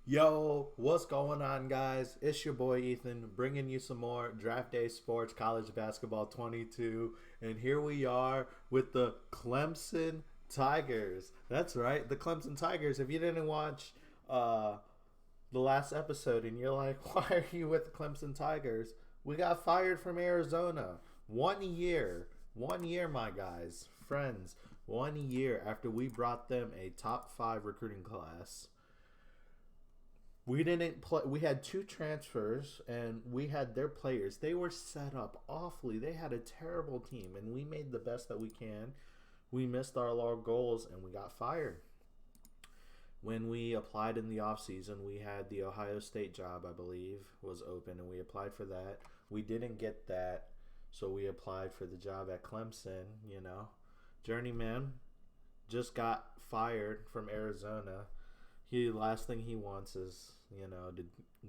Yo, what's going on, guys? It's your boy Ethan, bringing you some more Draft Day Sports College Basketball 22. And here we are with the Clemson Tigers. That's right, the Clemson Tigers. If you didn't watch the last episode and you're like, why are you with the Clemson Tigers? We got fired from Arizona. 1 year. 1 year, my guys, friends. 1 year after we brought them a top 5 recruiting class. We didn't play. We had two transfers, and we had their players. They were set up awfully. They had a terrible team, and we made the best that we can. We missed our goals, and we got fired. When we applied in the offseason, we had the Ohio State job, I believe, was open, and we applied for that. We didn't get that, so we applied for the job at Clemson. Journeyman just got fired from Arizona. Last thing he wants is to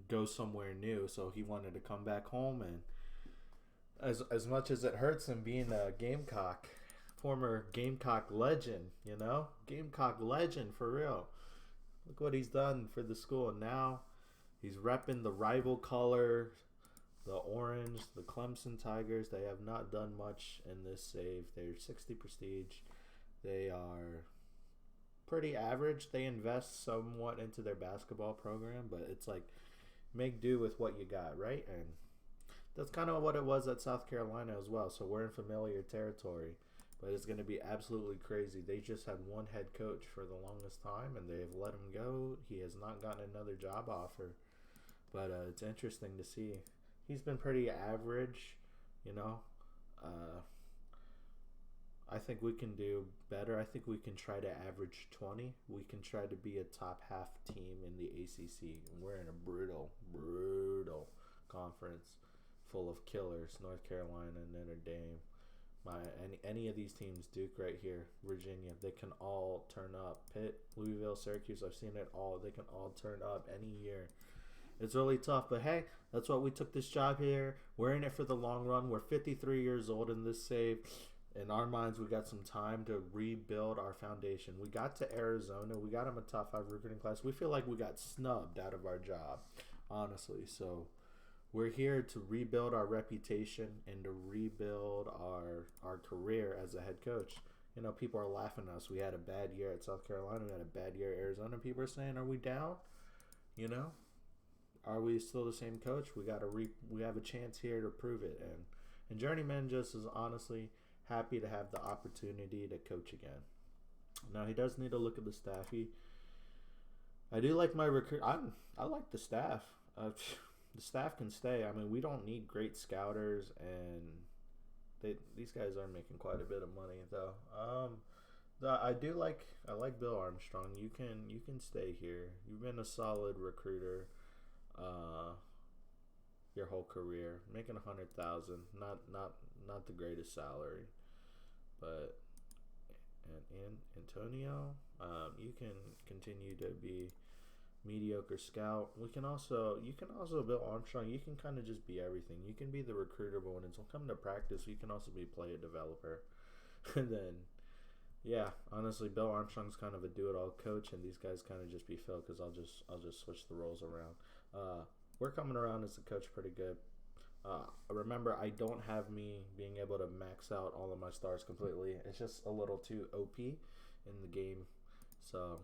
go somewhere new, so he wanted to come back home. And as much as it hurts him being a Gamecock, former Gamecock legend, Gamecock legend for real. Look what he's done for the school. And now he's repping the rival color, the orange, the Clemson Tigers. They have not done much in this save. They're 60 prestige. They are pretty average. They invest somewhat into their basketball program, but it's like make do with what you got, right? And that's kind of what it was at South Carolina as well. So we're in familiar territory, but it's going to be absolutely crazy. They just had one head coach for the longest time, and they've let him go. He has not gotten another job offer, but it's interesting to see. He's been pretty average, you know. I think we can do better. I think we can try to average 20. We can try to be a top half team in the ACC. We're in a brutal conference full of killers. North Carolina, Notre Dame. Any of these teams, Duke right here, Virginia, they can all turn up. Pitt, Louisville, Syracuse, I've seen it all. They can all turn up any year. It's really tough, but hey, that's what we took this job here. We're in it for the long run. We're 53 years old in this save. In our minds, we got some time to rebuild our foundation. We got to Arizona. We got them a top 5 recruiting class. We feel like we got snubbed out of our job, honestly. So we're here to rebuild our reputation and to rebuild our career as a head coach. People are laughing at us. We had a bad year at South Carolina. We had a bad year at Arizona. People are saying, are we down? Are we still the same coach? We have a chance here to prove it. And Journeyman just is honestly happy to have the opportunity to coach again. Now he does need to look at the staff. I do like my recruit. I like the staff. The staff can stay. I mean, we don't need great scouters, and these guys are making quite a bit of money though. I like Bill Armstrong. You can stay here. You've been a solid recruiter. Your whole career, making 100,000, not the greatest salary, but and Antonio, you can continue to be mediocre scout. You can also Bill Armstrong. You can kind of just be everything. You can be the recruiter, but when it's come to practice, you can also be player developer. And then, yeah, honestly, Bill Armstrong's kind of a do-it-all coach, and these guys kind of just be Phil because I'll just switch the roles around. We're coming around as a coach pretty good. Remember, I don't have me being able to max out all of my stars completely. It's just a little too OP in the game. So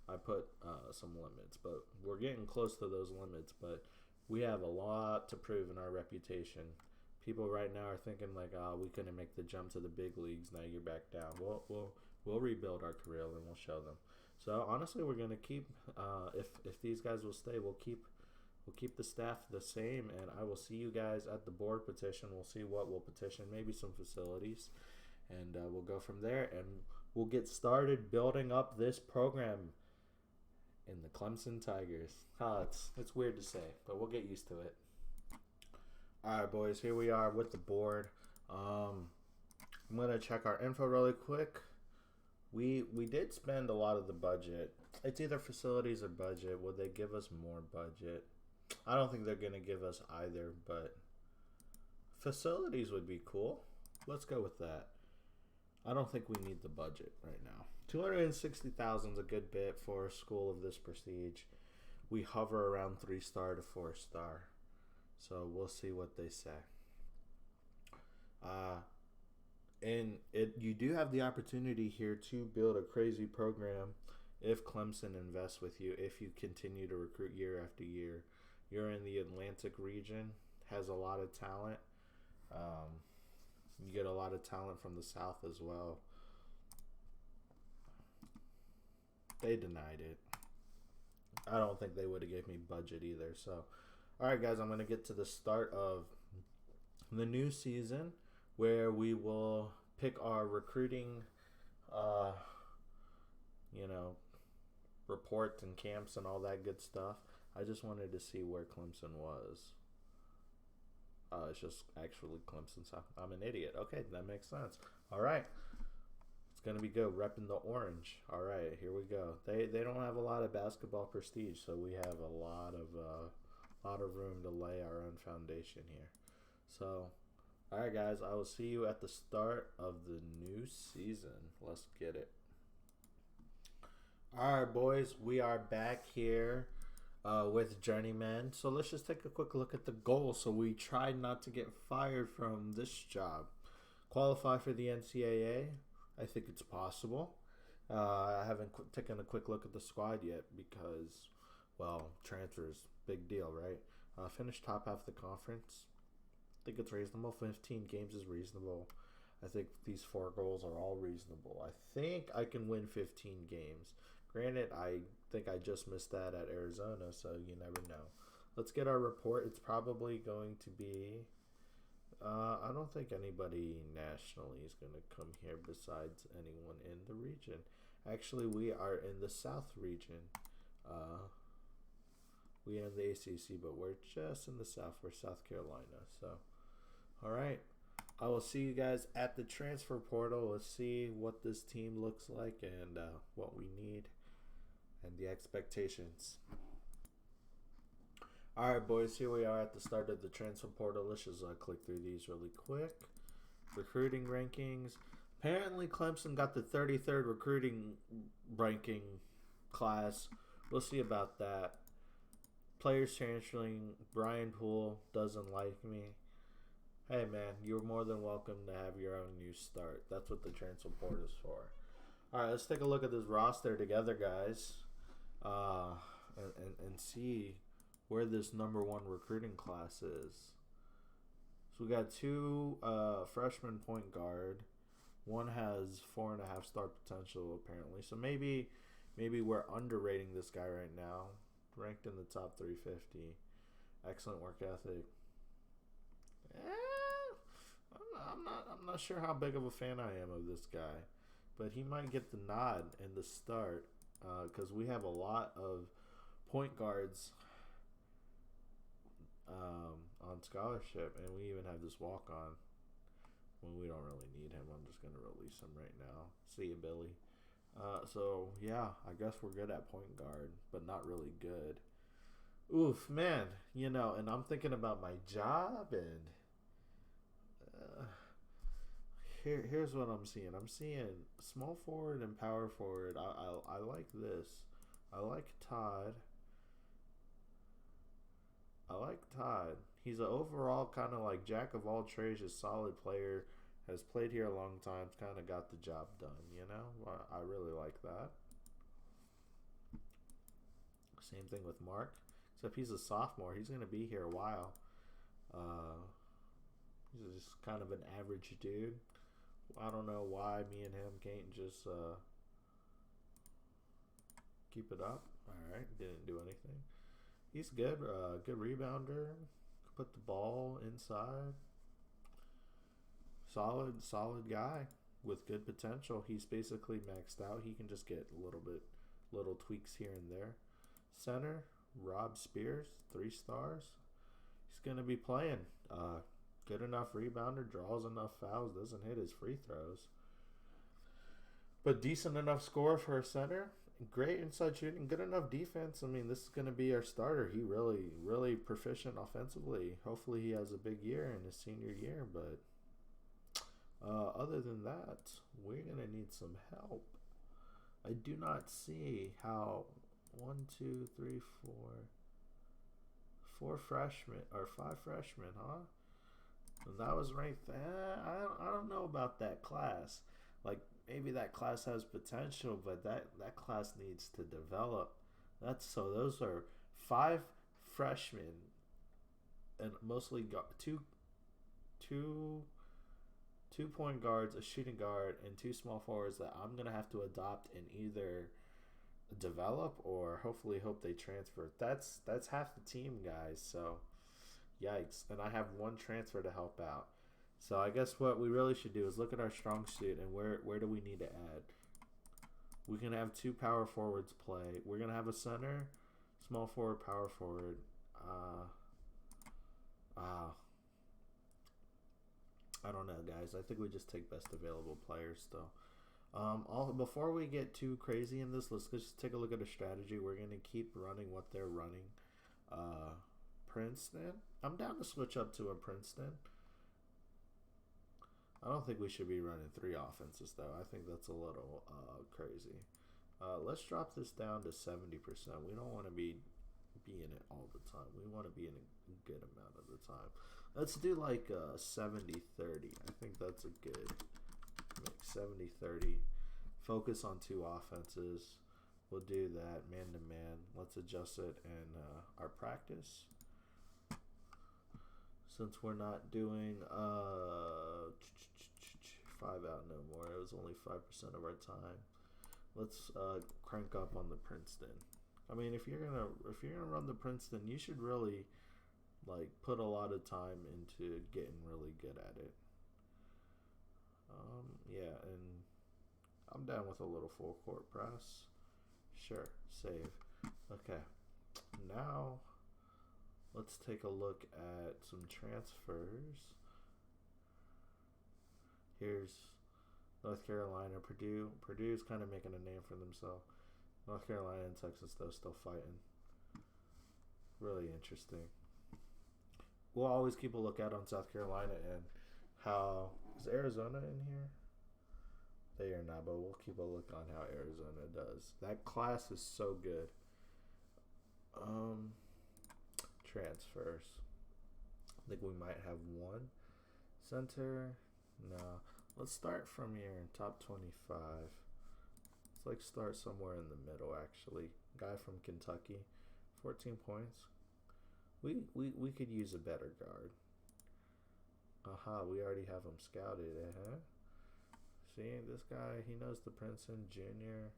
I put some limits. But we're getting close to those limits. But we have a lot to prove in our reputation. People right now are thinking like, we couldn't make the jump to the big leagues. Now you're back down. We'll rebuild our career and we'll show them. So honestly, we're going to keep, if these guys will stay, we'll keep the staff the same, and I will see you guys at the board petition. We'll see what we'll petition, maybe some facilities, and we'll go from there, and we'll get started building up this program in the Clemson Tigers. It's weird to say, but we'll get used to it. All right, boys, here we are with the board. I'm going to check our info really quick. We did spend a lot of the budget. It's either facilities or budget. Will they give us more budget? I don't think they're going to give us either, but facilities would be cool. Let's go with that. I don't think we need the budget right now. $260,000 is a good bit for a school of this prestige. we hover around 3-star to 4-star. So we'll see what they say. Uh, and you do have the opportunity here to build a crazy program if Clemson invests with you, if you continue to recruit year after year. You're in the Atlantic region, has a lot of talent. You get a lot of talent from the South as well. They denied it. I don't think they would have gave me budget either. So, all right, guys, I'm going to get to the start of the new season where we will pick our recruiting, you know, reports and camps and all that good stuff. I just wanted to see where Clemson was. It's just actually Clemson. So I'm an idiot. Okay, that makes sense. All right. It's going to be good. Repping the orange. All right, here we go. They don't have a lot of basketball prestige, so we have a lot of room to lay our own foundation here. So, all right, guys, I will see you at the start of the new season. Let's get it. All right, boys, we are back here with Journeyman. So let's just take a quick look at the goal. So we tried not to get fired from this job. Qualify for the NCAA. I think it's possible. I haven't taken a quick look at the squad yet because, well, transfers, big deal, right? Finish top half of the conference. I think it's reasonable. 15 games is reasonable. I think these 4 goals are all reasonable. I think I can win 15 games. Granted, I think I just missed that at Arizona, so you never know. Let's get our report. It's probably going to be... I don't think anybody nationally is going to come here besides anyone in the region. Actually, we are in the South region. We are in the ACC, but we're just in the South. We're South Carolina. So, all right. I will see you guys at the transfer portal. Let's see what this team looks like and what we need and the expectations. All right, boys, here we are at the start of the transfer portal. Let's just click through these really quick. Recruiting rankings. Apparently, Clemson got the 33rd recruiting ranking class. We'll see about that. Players transferring. Brian Poole doesn't like me. Hey, man, you're more than welcome to have your own new start. That's what the transfer portal is for. All right, let's take a look at this roster together, guys, and see where this number 1 recruiting class is. So we got 2 freshman point guard. One has 4.5-star potential apparently. So maybe we're underrating this guy right now. Ranked in the top 350. Excellent work ethic. I'm not sure how big of a fan I am of this guy, but he might get the nod and the start because we have a lot of point guards on scholarship, and we even have this walk-on when we don't really need him. I'm just going to release him right now. See you, Billy. So, yeah, I guess we're good at point guard, but not really good. Oof, man. You know, and I'm thinking about my job, and here's what I'm seeing. I'm seeing small forward and power forward. I like this. I like Todd. He's an overall kind of like jack of all trades, a solid player, has played here a long time, kind of got the job done, you know? I really like that. Same thing with Mark, except he's a sophomore. He's going to be here a while. He's just kind of an average dude. I don't know why me and him can't just keep it up. All right, didn't do anything. He's good. Good rebounder. Put the ball inside. Solid guy with good potential. He's basically maxed out. He can just get little tweaks here and there. Center, Rob Spears, 3 stars. He's gonna be playing. Good enough rebounder, draws enough fouls, doesn't hit his free throws. But decent enough score for a center. Great inside shooting, good enough defense. I mean, this is going to be our starter. He really proficient offensively. Hopefully he has a big year in his senior year. But other than that, we're going to need some help. I do not see how 1, 2, 3, 4 freshmen or 5 freshmen, huh? That was ranked. I don't know about that class. Like maybe that class has potential, but that class needs to develop. Those are 5 freshmen and mostly two 2 point guards, a shooting guard, and 2 small forwards that I'm gonna have to adopt and either develop or hopefully hope they transfer. That's half the team, guys. So yikes. And I have 1 transfer to help out. So I guess what we really should do is look at our strong suit and where do we need to add. We can have 2 power forwards play. We're gonna have a center, small forward, power forward. I don't know, guys. I think we just take best available players still. Before we get too crazy in this, let's just take a look at a strategy. We're gonna keep running what they're running. Princeton. I'm down to switch up to a Princeton. I don't think we should be running 3 offenses though. I think that's a little crazy. Let's drop this down to 70%. We don't want to be in it all the time. We want to be in a good amount of the time. Let's do like 70-30. I think that's a good mix. 70-30. Focus on 2 offenses. We'll do that man to man. Let's adjust it in our practice. Since we're not doing 5 out no more, it was only 5% of our time. Let's crank up on the Princeton. I mean, if you're gonna run the Princeton, you should really like put a lot of time into getting really good at it. Yeah, and I'm down with a little full court press. Sure, save. Okay, now let's take a look at some transfers. Here's North Carolina, Purdue. Purdue's kind of making a name for themselves. North Carolina and Texas, though, still fighting. Really interesting. We'll always keep a lookout on South Carolina and how... Is Arizona in here? They are not, but we'll keep a look on how Arizona does. That class is so good. Transfers. I think we might have 1 center. No. Let's start from here in top 25. Let's like start somewhere in the middle actually. Guy from Kentucky. 14 points. We could use a better guard. Aha, we already have him scouted, See, this guy, he knows the Princeton Junior.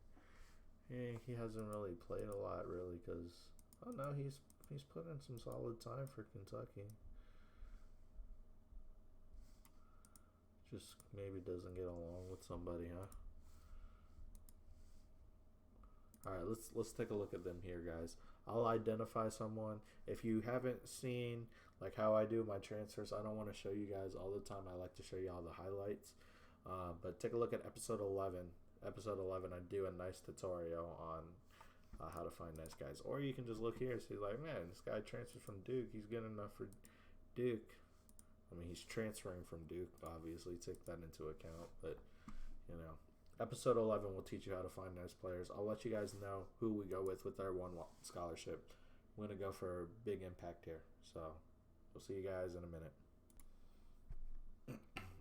He hasn't really played a lot, really, because oh no, he's put in some solid time for Kentucky. Just maybe doesn't get along with somebody, huh? All right, let's take a look at them here, guys. I'll identify someone. If you haven't seen like how I do my transfers, I don't want to show you guys all the time. I like to show you all the highlights. But take a look at episode 11. Episode 11, I do a nice tutorial on how to find nice guys. Or you can just look here and see like, man, this guy transferred from Duke. He's good enough for Duke. I mean, he's transferring from Duke, obviously. Take that into account. But, you know, episode 11 will teach you how to find nice players. I'll let you guys know who we go with our 1 scholarship. We're going to go for a big impact here. So, we'll see you guys in a minute.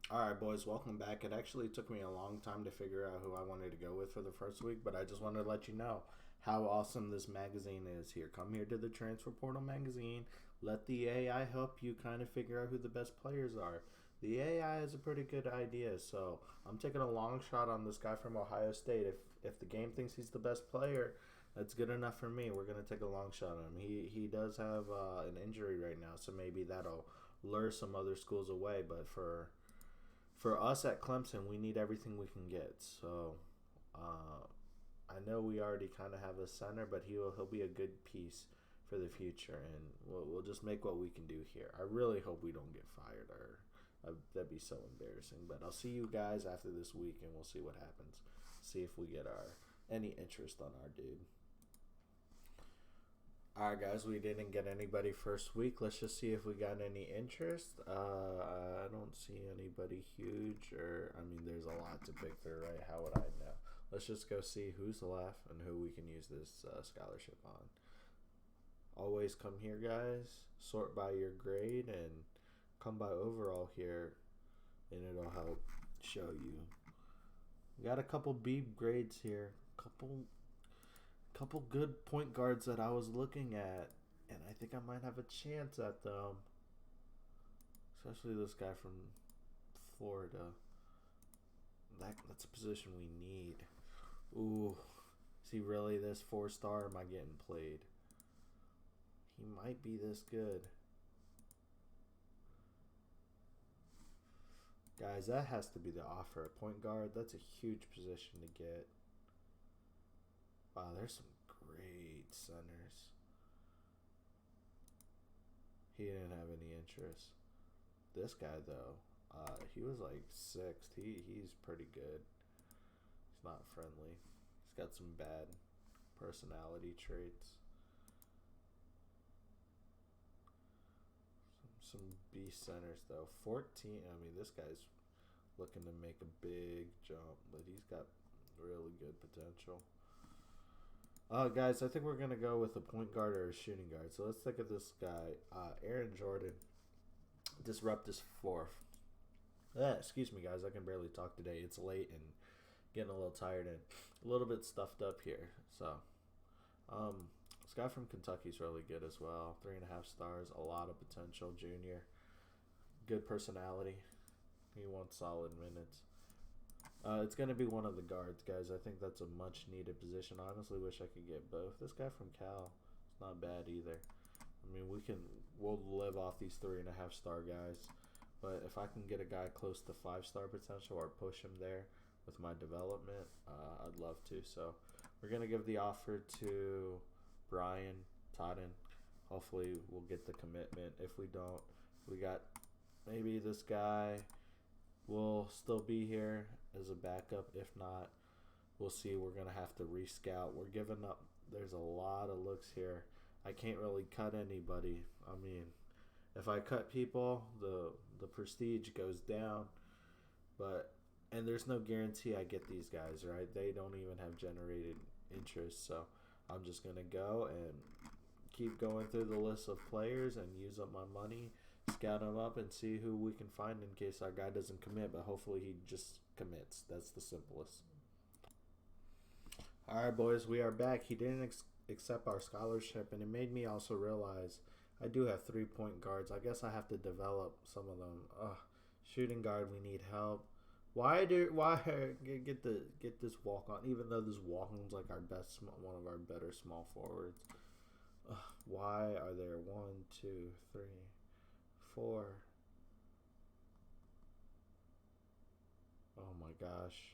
All right, boys, welcome back. It actually took me a long time to figure out who I wanted to go with for the first week, but I just wanted to let you know how awesome this magazine is here. Come here to the Transfer Portal magazine. Let the AI help you kind of figure out who the best players are. The AI is a pretty good idea, so I'm taking a long shot on this guy from Ohio State. If the game thinks he's the best player, that's good enough for me. We're going to take a long shot on him. He does have an injury right now, so maybe that'll lure some other schools away, but for us at Clemson, we need everything we can get. So I know we already kind of have a center, but he'll be a good piece for the future, and we'll just make what we can do here. I really hope we don't get fired, or that'd be so embarrassing. But I'll see you guys after this week, and we'll see what happens. See if we get any interest on our dude. All right, guys, we didn't get anybody first week. Let's just see if we got any interest. I don't see anybody huge, I mean, there's a lot to pick through, right? How would I know? let's just go see who's left and who we can use this scholarship on. Always come here, guys. Sort by your grade and come by overall here, and it'll help show you. We got a couple B grades here. Couple good point guards that I was looking at, and I think I might have a chance at them. Especially this guy from Florida. That's a position we need. Ooh. Is he really this 4-star, or am I getting played? He might be this good. Guys, that has to be the offer. A point guard, that's a huge position to get. Wow, there's some great centers. He didn't have any interest. This guy, though, he was like 6th. He's pretty good. He's not friendly. He's got some bad personality traits. Some B centers, though. 14. I mean, this guy's looking to make a big jump, but he's got really good potential. Guys, I think we're going to go with a point guard or a shooting guard. So let's look at this guy, Aaron Jordan. Disrupt his 4th. Excuse me, guys. I can barely talk today. It's late and getting a little tired and a little bit stuffed up here. So, this guy from Kentucky's really good as well. 3.5 stars. A lot of potential. Junior. Good personality. He wants solid minutes. It's going to be one of the guards, guys. I think that's a much-needed position. I honestly wish I could get both. This guy from Cal, it's not bad either. I mean, we'll live off these 3.5-star guys. But if I can get a guy close to 5-star potential or push him there with my development, I'd love to. So we're going to give the offer to Brian Totten. Hopefully we'll get the commitment. If we don't, we got maybe this guy will still be here as a backup. If not, we'll see. We're going to have to rescout. We're giving up. There's a lot of looks here. I can't really cut anybody. I mean, if I cut people, the prestige goes down. And there's no guarantee I get these guys, right? They don't even have generated interest. So I'm just going to go and keep going through the list of players and use up my money, scout them up, and see who we can find in case our guy doesn't commit. But hopefully he just commits. That's the simplest. All right, boys, we are back. He didn't accept our scholarship, and it made me also realize I do have 3-point guards. I guess I have to develop some of them. Shooting guard, we need help. Why get this walk on? Even though this walk on's like one of our better small forwards. Why are there 1, 2, 3, 4? Oh my gosh.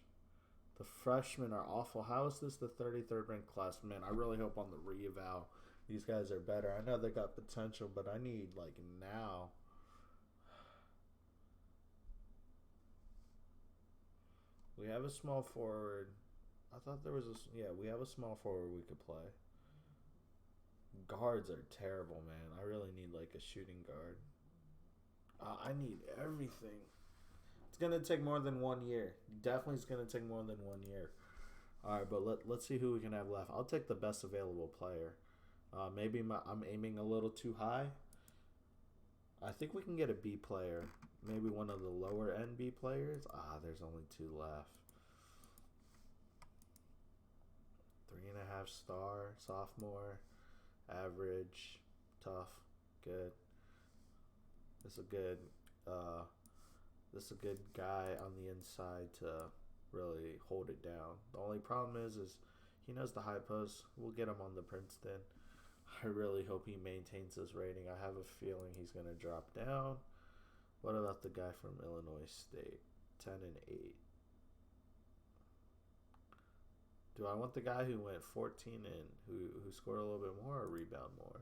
The freshmen are awful. How is this the 33rd ranked class? Man, I really hope on the re-eval these guys are better. I know they got potential, but I need, like, now. We have a small forward. I thought there was we have a small forward we could play. Guards are terrible, man. I really need, like, a shooting guard. I need everything. It's going to take more than 1 year. Definitely it's going to take more than 1 year. All right, but let's see who we can have left. I'll take the best available player. Maybe I'm aiming a little too high. I think we can get a B player. Maybe one of the lower end B players. There's only 2 left. 3.5 star, sophomore, average, tough, good. This is a good guy on the inside to really hold it down. The only problem is he knows the high post. We'll get him on the Princeton. I really hope he maintains his rating. I have a feeling he's going to drop down. What about the guy from Illinois State? 10 and 8. Do I want the guy who went 14 and who scored a little bit more or rebound more?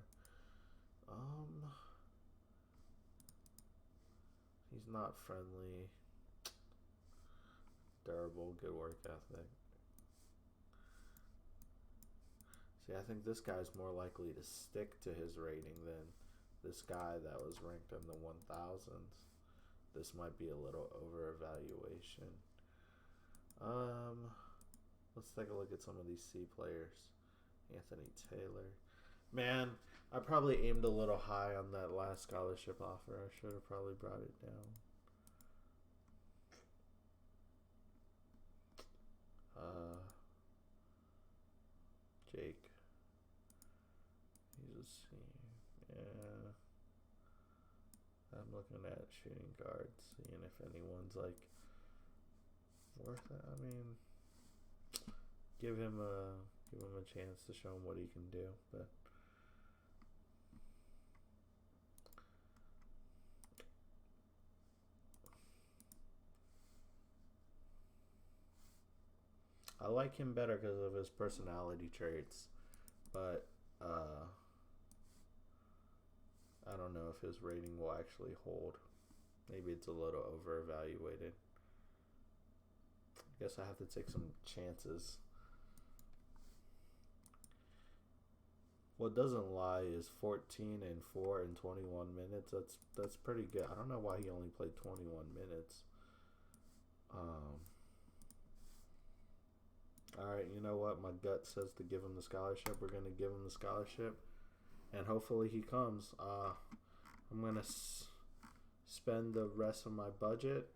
He's not friendly. Durable, good work ethic. See, I think this guy's more likely to stick to his rating than this guy that was ranked in the 1000s. This might be a little over evaluation. Let's take a look at some of these C players. Anthony Taylor. Man, I probably aimed a little high on that last scholarship offer. I should have probably brought it down. Jake. He's a senior. Yeah. I'm looking at shooting guards, seeing if anyone's like worth it. I mean, give him a chance to show him what he can do, but I like him better because of his personality traits, but I don't know if his rating will actually hold. Maybe it's a little over evaluated. I guess I have to take some chances. What doesn't lie is 14 and 4 in 21 minutes. That's pretty good. I don't know why he only played 21 minutes. All right, you know what? My gut says to give him the scholarship. We're going to give him the scholarship, and hopefully he comes. I'm going to spend the rest of my budget.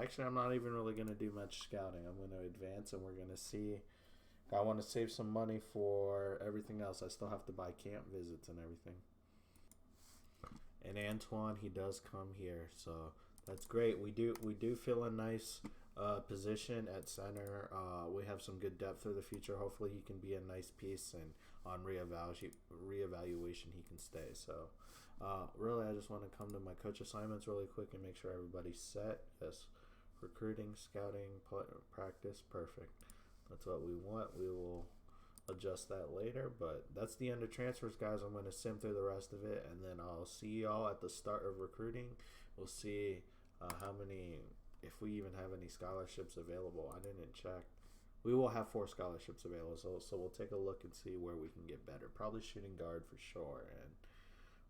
Actually, I'm not even really going to do much scouting. I'm going to advance, and we're going to see. I want to save some money for everything else. I still have to buy camp visits and everything. And Antoine, he does come here, so that's great. We do feel a nice position at center. We have some good depth for the future. Hopefully, he can be a nice piece, and on reevaluation, he can stay. So, really, I just want to come to my coach assignments really quick and make sure everybody's set. Yes, recruiting, scouting, practice, perfect. That's what we want. We will adjust that later, but that's the end of transfers, guys. I'm going to sim through the rest of it, and then I'll see y'all at the start of recruiting. We'll see how many, if we even have any scholarships available. I didn't check. We will have 4 scholarships available, so we'll take a look and see where we can get better. Probably shooting guard for sure, and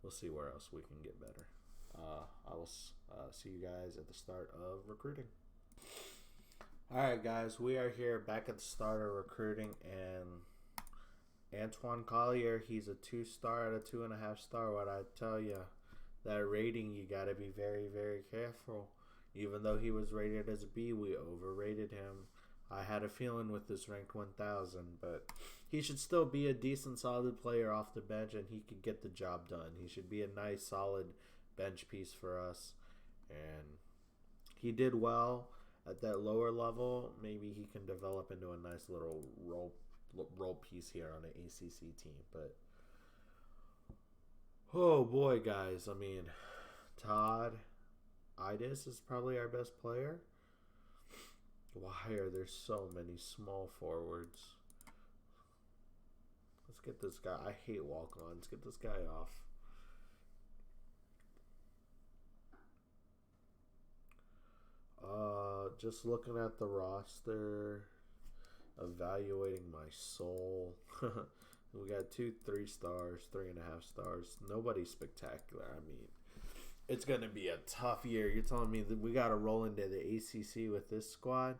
we'll see where else we can get better. I will see you guys at the start of recruiting. Alright guys, we are here back at the start of recruiting, and Antoine Collier, he's a 2-star out of 2.5 star. What I tell you, that rating, you got to be very, very careful. Even though he was rated as a B, we overrated him. I had a feeling with this ranked 1000, but he should still be a decent, solid player off the bench, and he could get the job done. He should be a nice, solid bench piece for us, and he did well at that lower level. Maybe he can develop into a nice little role piece here on an ACC team. But oh boy, guys, I mean, Todd Idis is probably our best player. Why are there so many small forwards? Let's get this guy. I hate walk-ons. Get this guy off. Just looking at the roster, evaluating my soul. We got 2 3-stars, 3.5 stars. Nobody's spectacular. I mean, it's going to be a tough year. You're telling me that we got to roll into the ACC with this squad?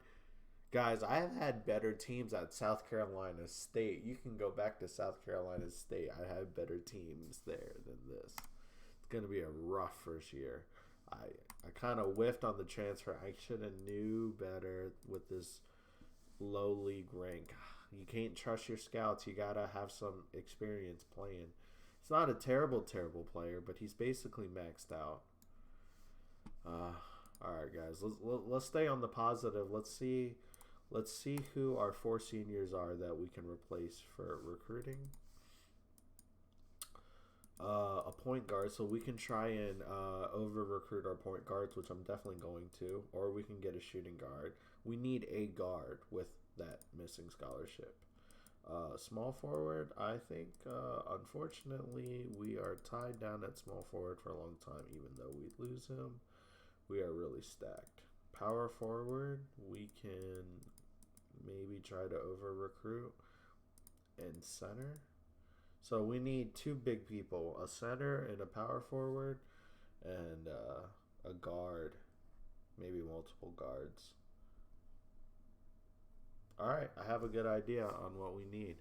Guys, I have had better teams at South Carolina State. You can go back to South Carolina State. I have better teams there than this. It's going to be a rough first year. I kind of whiffed on the transfer. I should have knew better with this low league rank. You can't trust your scouts. You got to have some experience playing. It's not a terrible player, but he's basically maxed out. All right, guys. Let's stay on the positive. Let's see who our 4 seniors are that we can replace for recruiting. A point guard, so we can try and over recruit our point guards, which I'm definitely going to, or we can get a shooting guard. We need a guard with that missing scholarship. Small forward, I think, unfortunately, we are tied down at small forward for a long time. Even though we lose him, we are really stacked. Power forward, we can maybe try to over recruit. And center, so we need 2 big people, a center and a power forward, and a guard, maybe multiple guards. All right, I have a good idea on what we need.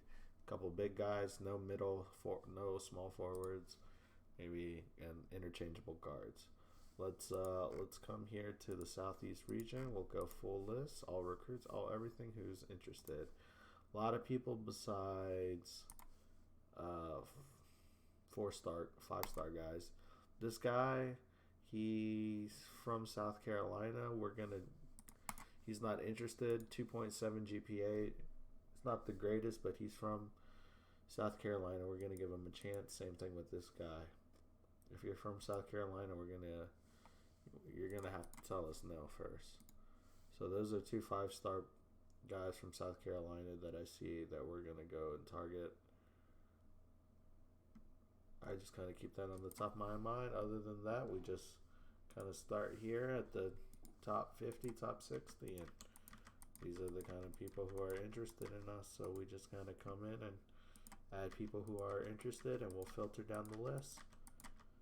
A couple big guys, no no small forwards, maybe and interchangeable guards. Let's come here to the southeast region. We'll go full list, all recruits, all everything who's interested. A lot of people besides 4-star, 5-star guys. This guy, he's from South Carolina. He's not interested. 2.7 GPA. It's not the greatest, but he's from South Carolina. We're gonna give him a chance. Same thing with this guy. If you're from South Carolina, you're gonna have to tell us no first. So those are 2 5-star guys from South Carolina that I see that we're gonna go and target. I just kind of keep that on the top of my mind. Other than that, we just kind of start here at the top 50, top 60, and these are the kind of people who are interested in us. So we just kind of come in and add people who are interested, and we'll filter down the list.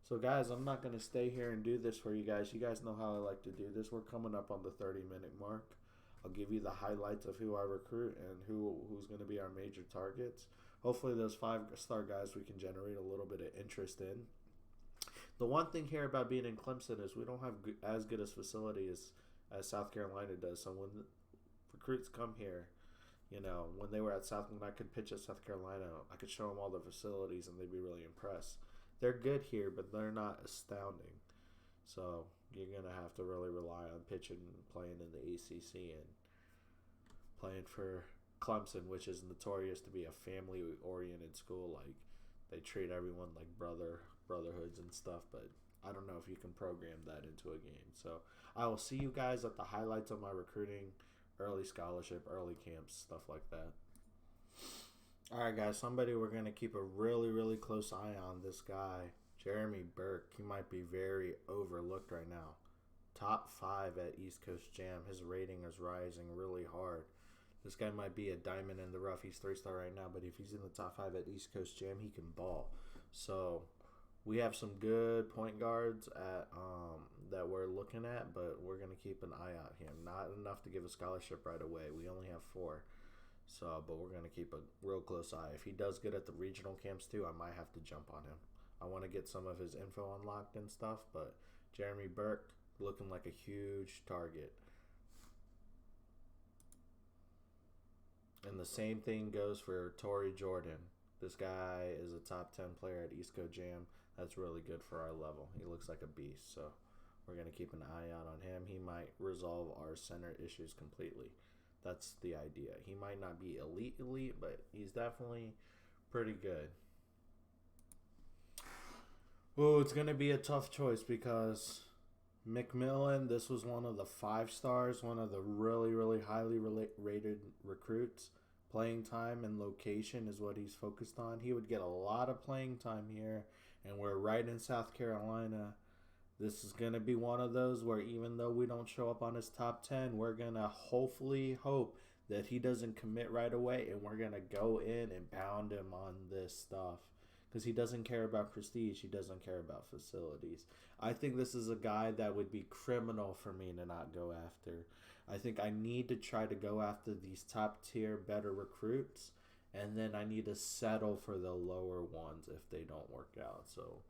So guys, I'm not going to stay here and do this for you guys. You guys know how I like to do this. We're coming up on the 30-minute mark. I'll give you the highlights of who I recruit and who's going to be our major targets. Hopefully those 5-star guys we can generate a little bit of interest in. The one thing here about being in Clemson is we don't have as good as facilities as South Carolina does. So when recruits come here, you know, when they were at when I could pitch at South Carolina, I could show them all the facilities and they'd be really impressed. They're good here, but they're not astounding. So you're going to have to really rely on pitching and playing in the ACC and playing for Clemson, which is notorious to be a family-oriented school. Like, they treat everyone like brotherhoods and stuff, but I don't know if you can program that into a game. So I will see you guys at the highlights of my recruiting, early scholarship, early camps, stuff like that. All right, guys, somebody we're going to keep a really, really close eye on, this guy, Jeremy Burke. He might be very overlooked right now. Top 5 at East Coast Jam. His rating is rising really hard. This guy might be a diamond in the rough. He's 3-star right now, but if he's in the top 5 at East Coast Jam, he can ball. So we have some good point guards at that we're looking at, but we're going to keep an eye on him. Not enough to give a scholarship right away. We only have 4. So, but we're going to keep a real close eye. If he does good at the regional camps too, I might have to jump on him. I want to get some of his info unlocked and stuff, but Jeremy Burke looking like a huge target. And the same thing goes for Torrey Jordan. This guy is a top 10 player at East Coast Jam. That's really good for our level. He looks like a beast, so we're going to keep an eye out on him. He might resolve our center issues completely. That's the idea. He might not be elite, but he's definitely pretty good. Oh, it's going to be a tough choice because McMillan, this was one of the 5 stars, one of the really, really highly rated recruits. Playing time and location is what he's focused on. He would get a lot of playing time here, and we're right in South Carolina. This is going to be one of those where even though we don't show up on his top 10, we're going to hopefully hope that he doesn't commit right away, and we're going to go in and pound him on this stuff because he doesn't care about prestige. He doesn't care about facilities. I think this is a guy that would be criminal for me to not go after. I think I need to try to go after these top tier better recruits, and then I need to settle for the lower ones if they don't work out. So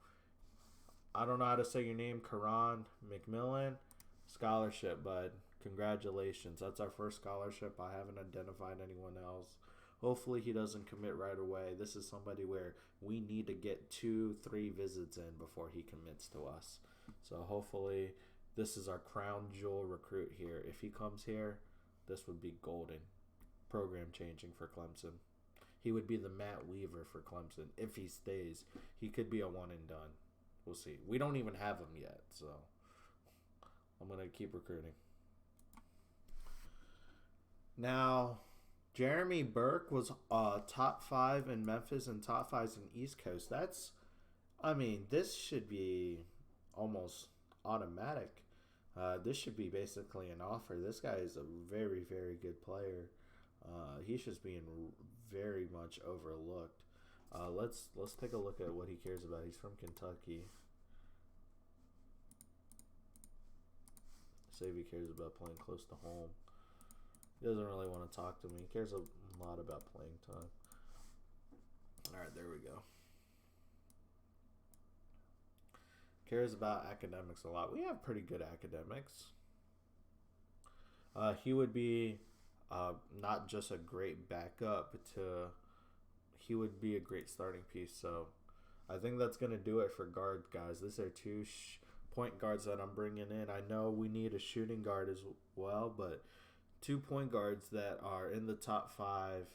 I don't know how to say your name, Karan McMillan. Scholarship, bud. Congratulations. That's our first scholarship. I haven't identified anyone else. Hopefully he doesn't commit right away. This is somebody where we need to get 2-3 visits in before he commits to us. So hopefully this is our crown jewel recruit here. If he comes here, this would be golden. Program changing for Clemson. He would be the Matt Weaver for Clemson. If he stays, he could be a one and done. We'll see. We don't even have him yet, so I'm going to keep recruiting. Now, Jeremy Burke was top 5 in Memphis and top 5 in East Coast. This should be almost automatic. This should be basically an offer. This guy is a very, very good player. He's just being very much overlooked. Let's take a look at what he cares about. He's from Kentucky. See if he cares about playing close to home. He doesn't really want to talk to me. He cares a lot about playing time. All right, there we go. Cares about academics a lot. We have pretty good academics. He would be not just a great backup to. He would be a great starting piece. So I think that's going to do it for guard guys. These are two point guards that I'm bringing in. I know we need a shooting guard as well, but 2 point guards that are in the top 5.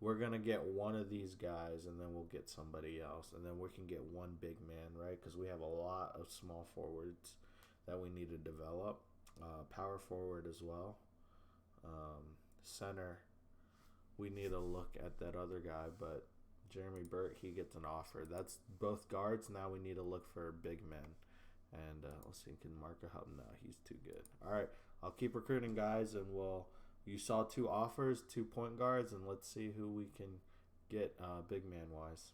We're going to get one of these guys, and then we'll get somebody else. And then we can get one big man, right? Because we have a lot of small forwards that we need to develop. Power forward as well. Center, we need to look at that other guy, but Jeremy Burke, he gets an offer. That's both guards. Now we need to look for big men. And let's see, can Marco help? No, he's too good. All right, I'll keep recruiting, guys, and you saw 2 offers, 2 point guards, and let's see who we can get big man-wise.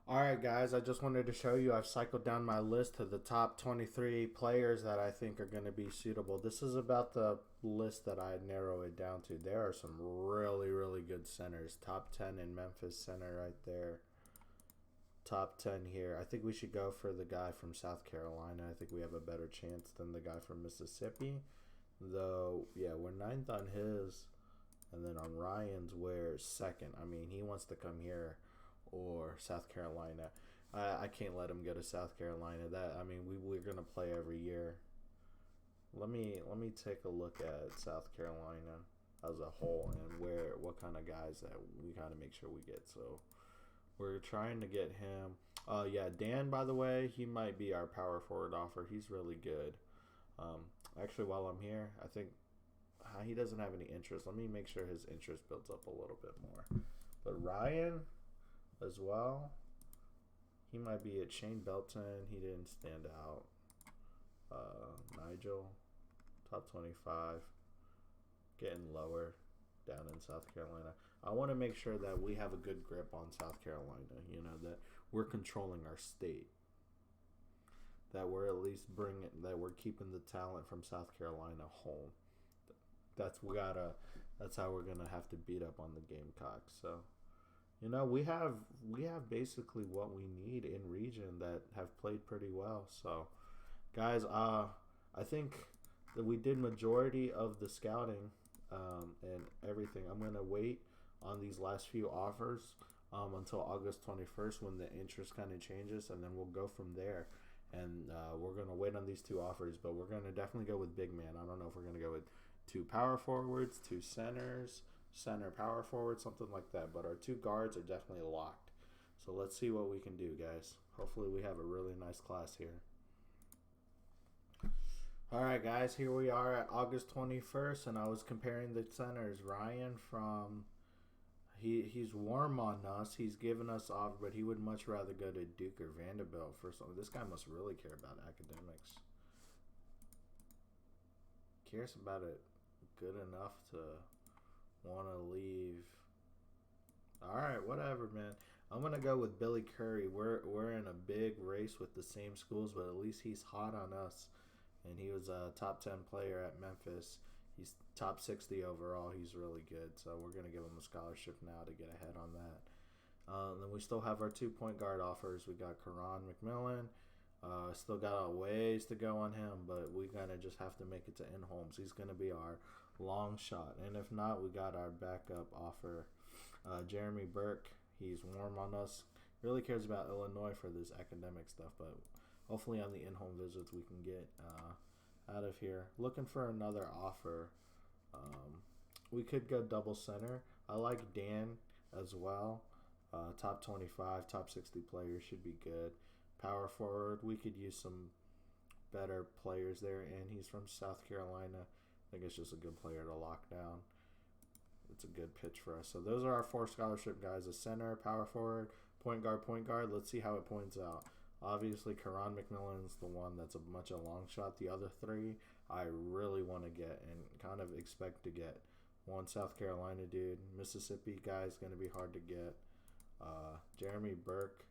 All right, guys, I just wanted to show you I've cycled down my list to the top 23 players that I think are going to be suitable. This is about the list that I narrow it down to. There are some really, really good centers. Top 10 in Memphis center right there. Top 10 here. I think we should go for the guy from South Carolina. I think we have a better chance than the guy from Mississippi. Though, yeah, we're 9th on his. And then on Ryan's, we're 2nd. I mean, he wants to come here or South Carolina. I can't let him go to South Carolina. We're gonna play every year. Let me take a look at South Carolina as a whole and what kind of guys that we gotta make sure we get. So we're trying to get him. Yeah, Dan, by the way, he might be our power forward offer. He's really good. Actually, while I'm here, I think he doesn't have any interest. Let me make sure his interest builds up a little bit more. But Ryan as well, he might be it. Shane Belton, he didn't stand out. Nigel, top 25, getting lower down in South Carolina. I want to make sure that we have a good grip on South Carolina, that we're controlling our state, that we're at least that we're keeping the talent from South Carolina home. That's how we're gonna have to beat up on the Gamecocks. So we have basically what we need in region that have played pretty well. So guys, I think that we did majority of the scouting and everything. I'm gonna wait on these last few offers until August 21st when the interest kind of changes, and then we'll go from there. And we're going to wait on these 2 offers, but we're going to definitely go with big man. I don't know if we're going to go with 2 power forwards, 2 centers, center power forward, something like that. But our 2 guards are definitely locked. So let's see what we can do, guys. Hopefully we have a really nice class here. All right, guys, here we are at August 21st, and I was comparing the centers. Ryan from... He's warm on us. He's given us off, but he would much rather go to Duke or Vanderbilt for something. This guy must really care about academics. Cares about it good enough to want to leave. All right, whatever, man. I'm gonna go with Billy Curry. We're in a big race with the same schools, but at least he's hot on us, and he was a top 10 player at Memphis. He's top 60 overall. He's really good. So we're going to give him a scholarship now to get ahead on that. Then we still have our 2 point guard offers. We got Karan McMillan. Still got a ways to go on him, but we kind of just have to make it to in-homes. He's going to be our long shot. And if not, we got our backup offer. Jeremy Burke, he's warm on us. Really cares about Illinois for this academic stuff, but hopefully on the in-home visits we can get out of here. Looking for another offer. We could go double center. I like Dan as well. Top 25, top 60 players should be good. Power forward, we could use some better players there, and he's from South Carolina. I think it's just a good player to lock down. It's a good pitch for us. So those are our 4 scholarship guys: a center, power forward, point guard, point guard. Let's see how it points out. Obviously, Karan McMillan's the one that's a long shot. The other 3, I really want to get and kind of expect to get. One South Carolina dude. Mississippi guy is going to be hard to get. Jeremy Burke.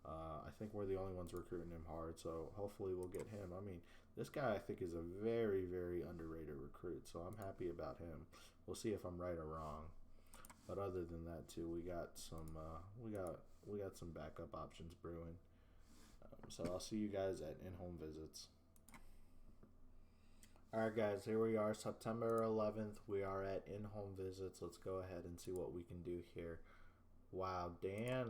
I think we're the only ones recruiting him hard, so hopefully we'll get him. I mean, this guy I think is a very, very underrated recruit, so I'm happy about him. We'll see if I'm right or wrong. But other than that, too, we got some we got some backup options brewing. So I'll see you guys at in-home visits. All right, guys, here we are, September 11th. We are at in-home visits. Let's go ahead and see what we can do here. Wow, Dan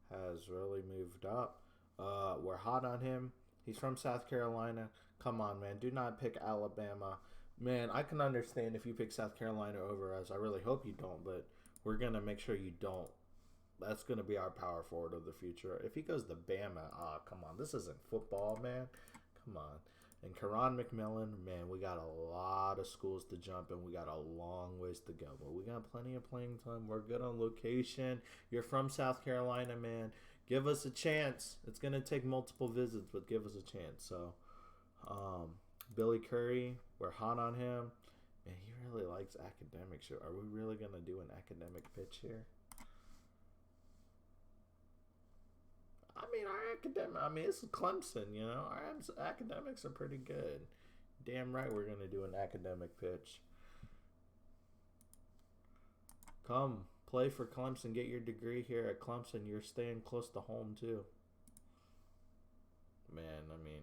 has really moved up. We're hot on him. He's from South Carolina. Come on, man. Do not pick Alabama. Man, I can understand if you pick South Carolina over us. I really hope you don't, but we're going to make sure you don't. That's going to be our power forward of the future. If he goes to Bama, come on. This isn't football, man. Come on. And Karan McMillan, man, we got a lot of schools to jump, and we got a long ways to go. But we got plenty of playing time. We're good on location. You're from South Carolina, man. Give us a chance. It's going to take multiple visits, but give us a chance. So, Billy Curry, we're hot on him. And he really likes academics. Are we really going to do an academic pitch here? It's Clemson, you know. Our academics are pretty good. Damn right we're going to do an academic pitch. Come, play for Clemson. Get your degree here at Clemson. You're staying close to home, too. Man, I mean,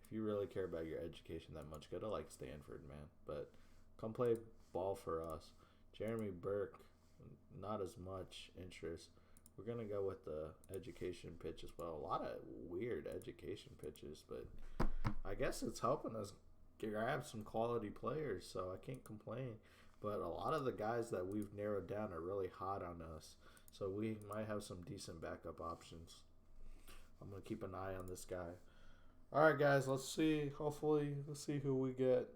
if you really care about your education that much, go to, like, Stanford, man. But come play ball for us. Jeremy Burke, not as much interest. We're going to go with the education pitch as well. A lot of weird education pitches, but I guess it's helping us grab some quality players, so I can't complain. But a lot of the guys that we've narrowed down are really hot on us, so we might have some decent backup options. I'm going to keep an eye on this guy. All right, guys, let's see. Hopefully, let's see who we get.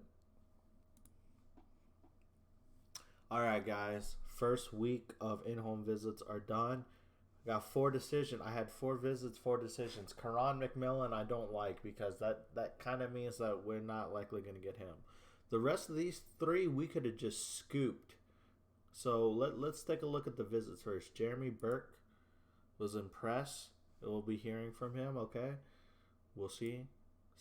All right, guys, first week of in-home visits are done. Got 4 decisions. I had 4 visits, 4 decisions. Karan McMillan I don't like because that kind of means that we're not likely going to get him. The rest of these 3 we could have just scooped. So let's take a look at the visits first. Jeremy Burke was impressed. We'll be hearing from him, okay? We'll see.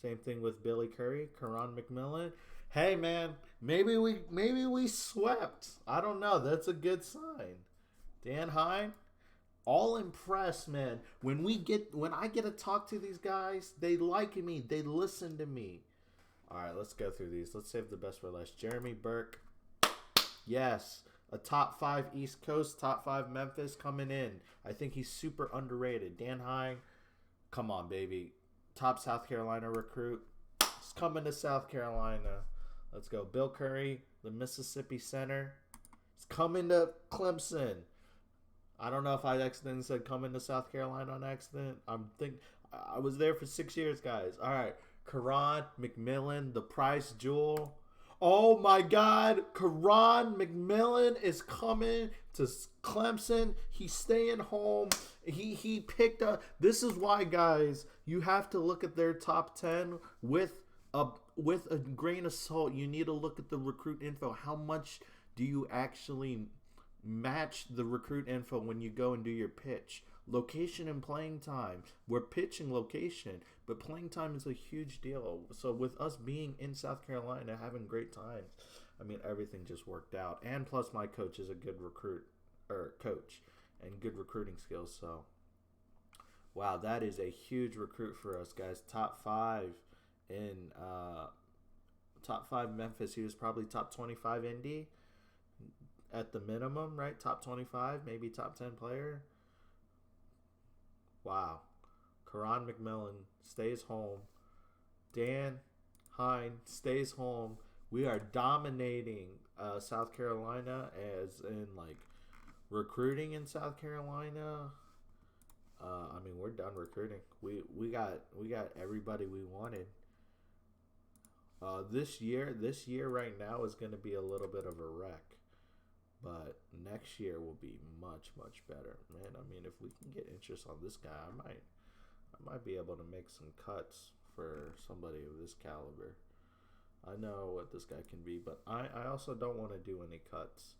Same thing with Billy Curry, Karan McMillan. Hey man, maybe we swept. I don't know. That's a good sign. Dan Hine, all impressed, man. When I get to talk to these guys, they like me. They listen to me. All right, let's go through these. Let's save the best for last. Jeremy Burke. Yes. A top 5 East Coast, top 5 Memphis coming in. I think he's super underrated. Dan Hine, come on, baby. Top South Carolina recruit. He's coming to South Carolina. Let's go. Bill Curry, the Mississippi center. He's coming to Clemson. I don't know if I accidentally said coming to South Carolina on accident. I was there for 6 years, guys. All right. Karan McMillan, the prize jewel. Oh, my God. Karan McMillan is coming to Clemson. He's staying home. He picked up. This is why, guys, you have to look at their top 10 with a grain of salt. You need to look at the recruit info. How much do you actually match the recruit info when you go and do your pitch? Location and playing time. We're pitching location, but playing time is a huge deal. So with us being in South Carolina, having great times, I mean, everything just worked out. And plus my coach is a good coach and good recruiting skills. So, wow, that is a huge recruit for us, guys. Top 5 in top 5 Memphis. He was probably top 25 Indy at the minimum, right? Top 25, maybe top 10 player. Wow. Karan McMillan stays home. Dan Hine stays home. We are dominating South Carolina, as in like recruiting in South Carolina. I mean, we're done recruiting. We got everybody we wanted. This year right now is going to be a little bit of a wreck. But next year will be much, much better. Man, I mean, if we can get interest on this guy, I might be able to make some cuts for somebody of this caliber. I know what this guy can be, but I also don't want to do any cuts.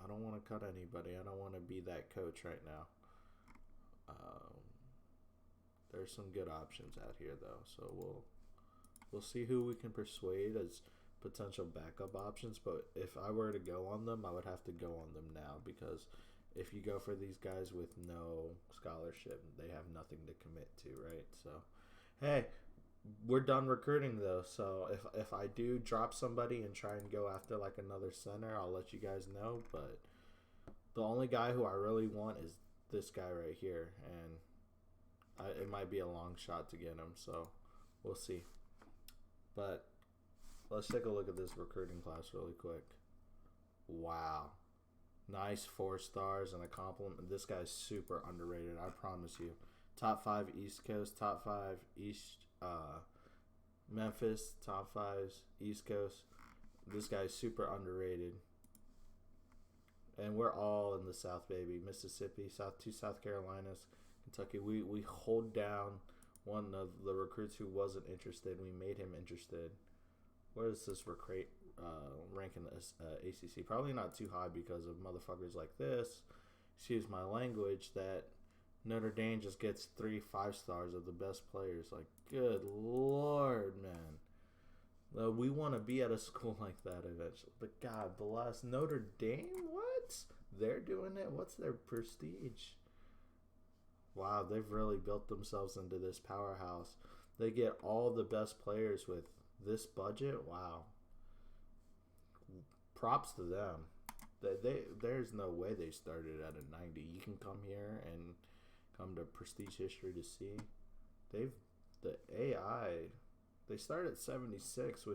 I don't want to cut anybody. I don't want to be that coach right now. There's some good options out here though, so we'll see who we can persuade as potential backup options. But if I were to go on them, I would have to go on them now, because if you go for these guys with no scholarship, they have nothing to commit to, right? So, hey, we're done recruiting though. So if I do drop somebody and try and go after like another center, I'll let you guys know. But the only guy who I really want is this guy right here, and it might be a long shot to get him. So we'll see. But let's take a look at this recruiting class really quick. Wow. Nice 4 stars and a compliment. This guy's super underrated, I promise you. Top 5 East Coast, top 5 East Memphis, top 5 East Coast. This guy's super underrated. And we're all in the South, baby. Mississippi, two South Carolinas, Kentucky. We hold down one of the recruits who wasn't interested. We made him interested. Where does this rank in the ACC? Probably not too high because of motherfuckers like this. Excuse my language. That Notre Dame just gets 3 5-stars of the best players. Like, good lord, man. We want to be at a school like that eventually. But God bless Notre Dame. What? They're doing it? What's their prestige? Wow, they've really built themselves into this powerhouse. They get all the best players with this budget. Wow. Props to them. There's no way they started at a 90. You can come here and come to Prestige History to see. The AI, they start at 76,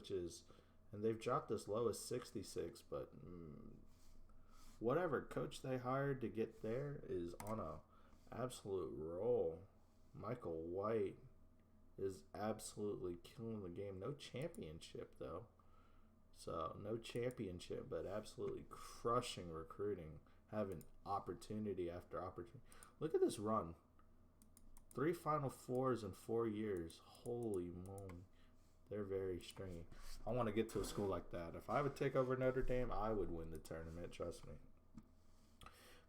and they've dropped as low as 66, but whatever coach they hired to get there is on a absolute roll. Michael White is absolutely killing the game. No championship though. So no championship, but absolutely crushing recruiting, having opportunity after opportunity. Look at this run. 3 Final Fours in 4 years. Holy moly. They're very stringy. I want to get to a school like that. If I would take over Notre Dame, I would win the tournament, trust me.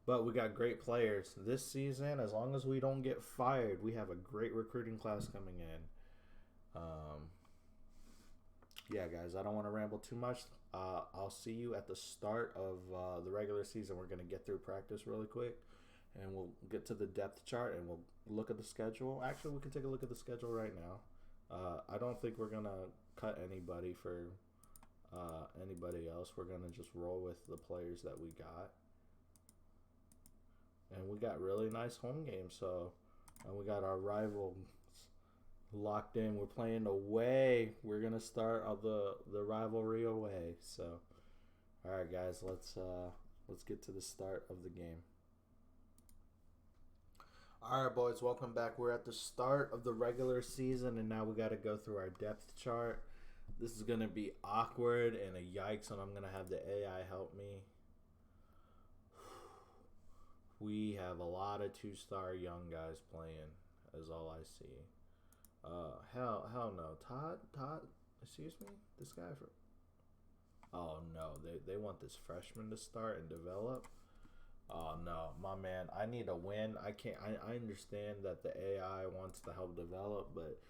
But we got great players. This season, as long as we don't get fired, we have a great recruiting class coming in. Yeah, guys, I don't want to ramble too much. I'll see you at the start of the regular season. We're going to get through practice really quick, and we'll get to the depth chart, and we'll look at the schedule. Actually, we can take a look at the schedule right now. I don't think we're going to cut anybody for anybody else. We're going to just roll with the players that we got. And we got really nice home games. And we got our rivals locked in. We're playing away. We're going to start the rivalry away. So, all right, guys, let's get to the start of the game. All right, boys, welcome back. We're at the start of the regular season, and now we got to go through our depth chart. This is going to be awkward and a yikes, and I'm going to have the AI help me. We have a lot of 2-star young guys playing, is all I see. Hell no. Todd, excuse me? This guy for... Oh, no. They want this freshman to start and develop. Oh, no. My man, I need a win. I understand that the AI wants to help develop, but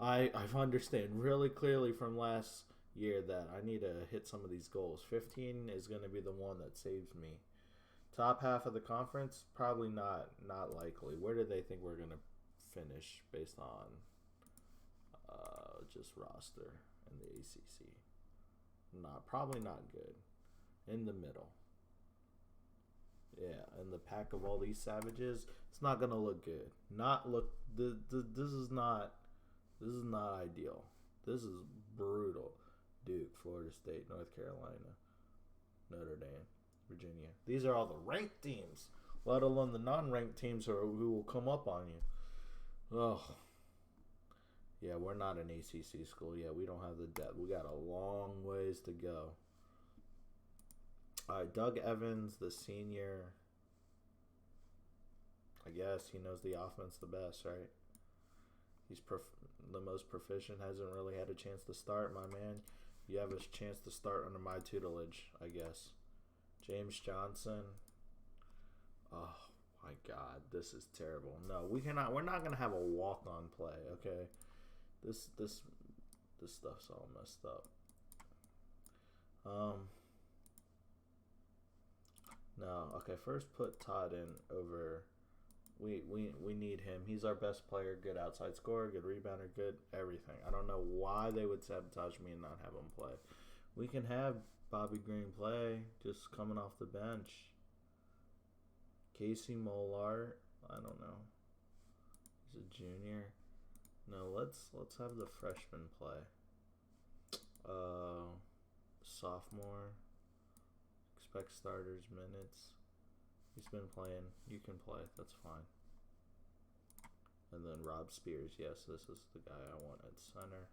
I understand really clearly from last year that I need to hit some of these goals. 15 is going to be the one that saves me. Top half of the conference, probably not likely. Where do they think we're going to finish based on just roster in the ACC? Probably not good. In the middle. Yeah, in the pack of all these savages, it's not going to look good. This is not ideal. This is brutal. Duke, Florida State, North Carolina, Notre Dame, Virginia. These are all the ranked teams, let alone the non-ranked teams who will come up on you. Oh, yeah, we're not an ACC school. Yeah, we don't have the depth. We got a long ways to go. All right, Doug Evans, the senior. I guess he knows the offense the best, right? He's the most proficient. Hasn't really had a chance to start, my man. You have a chance to start under my tutelage, I guess. James Johnson. Oh my God, this is terrible. No, we cannot. We're not gonna have a walk-on play. Okay, this stuff's all messed up. No. Okay, first put Todd in over. We need him. He's our best player. Good outside scorer. Good rebounder. Good everything. I don't know why they would sabotage me and not have him play. We can have Bobby Green play, just coming off the bench. Casey Mollart, I don't know. He's a junior. No, let's have the freshman play. Sophomore. Expect starters minutes. He's been playing. You can play. That's fine. And then Rob Spears. Yes, this is the guy I want at center.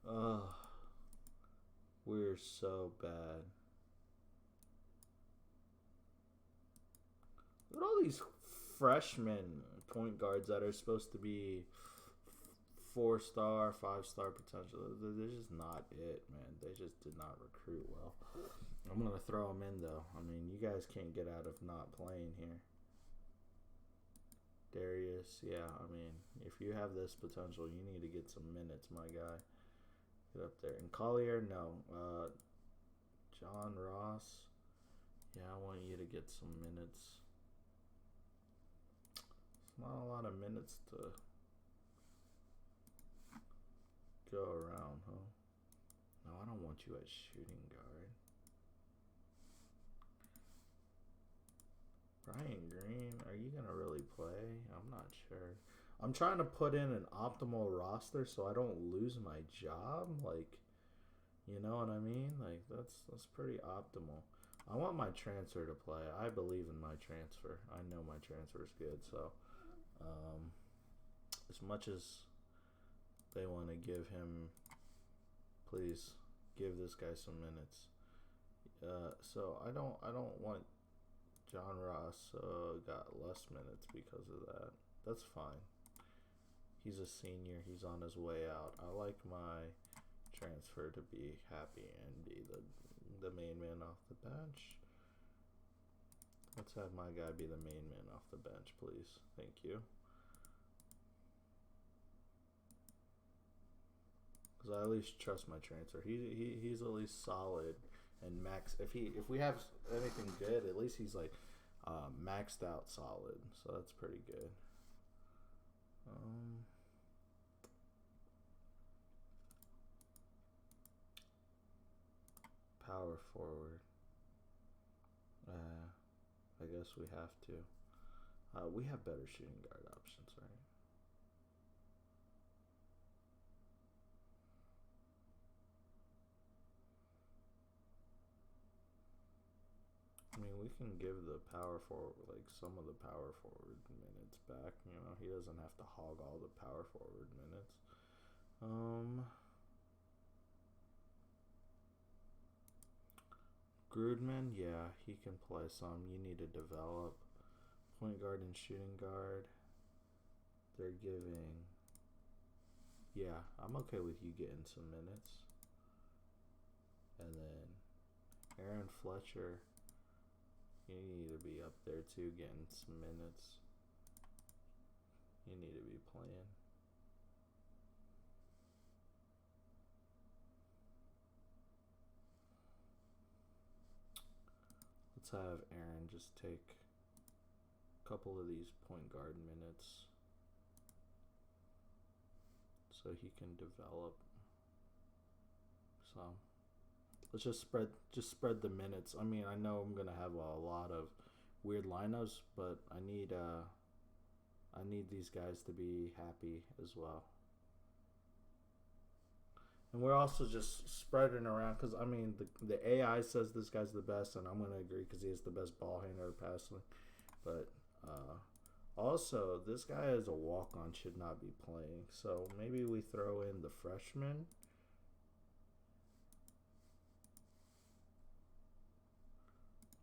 Oh, we're so bad. Look at all these freshmen point guards that are supposed to be 4-star, 5-star potential. They're just not it, man. They just did not recruit well. I'm going to throw them in, though. I mean, you guys can't get out of not playing here. Darius, yeah, I mean, if you have this potential, you need to get some minutes, my guy. Get up there. And Collier, no. John Ross, yeah, I want you to get some minutes. It's not a lot of minutes to go around, huh? No, I don't want you at shooting guard. Brian Green, are you going to really play? I'm not sure. I'm trying to put in an optimal roster so I don't lose my job. Like, you know what I mean? Like, that's pretty optimal. I want my transfer to play. I believe in my transfer. I know my transfer is good. So, as much as they want to give him, please give this guy some minutes. So I don't want John Ross got less minutes because of that. That's fine. He's a senior. He's on his way out. I like my transfer to be happy and be the main man off the bench. Let's have my guy be the main man off the bench, please. Thank you. Because I at least trust my transfer. He's at least solid and max. If we have anything good, at least he's like maxed out solid. So that's pretty good. Power forward. I guess we have to. We have better shooting guard options, right? I mean, we can give the power forward, like some of the power forward minutes back. You know, he doesn't have to hog all the power forward minutes. Grudman, yeah, he can play some. You need to develop point guard and shooting guard. They're giving. Yeah, I'm okay with you getting some minutes. And then Aaron Fletcher, you need to be up there too, getting some minutes. You need to be playing. Let's have Aaron just take a couple of these point guard minutes so he can develop. So let's just spread the minutes. I mean, I know I'm gonna have a lot of weird lineups, but I need these guys to be happy as well. And we're also just spreading around because, I mean, the AI says this guy's the best, and I'm going to agree because he has the best ball handler passing. But also, this guy as a walk-on should not be playing. So maybe we throw in the freshman.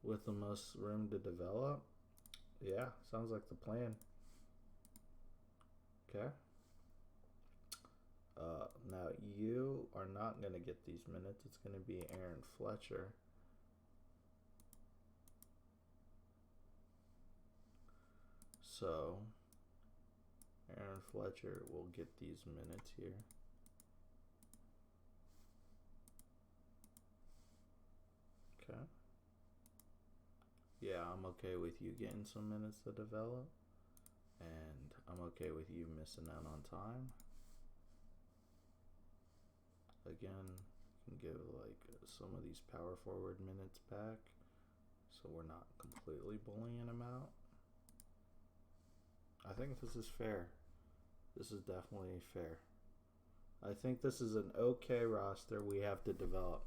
With the most room to develop. Yeah, sounds like the plan. Okay. Now you are not going to get these minutes. It's going to be Aaron Fletcher. So Aaron Fletcher will get these minutes here. Okay. Yeah, I'm okay with you getting some minutes to develop. And I'm okay with you missing out on time. Again, you can give like some of these power forward minutes back, so we're not completely bullying them out. I think this is fair. This is definitely fair. I think this is an okay roster we have to develop.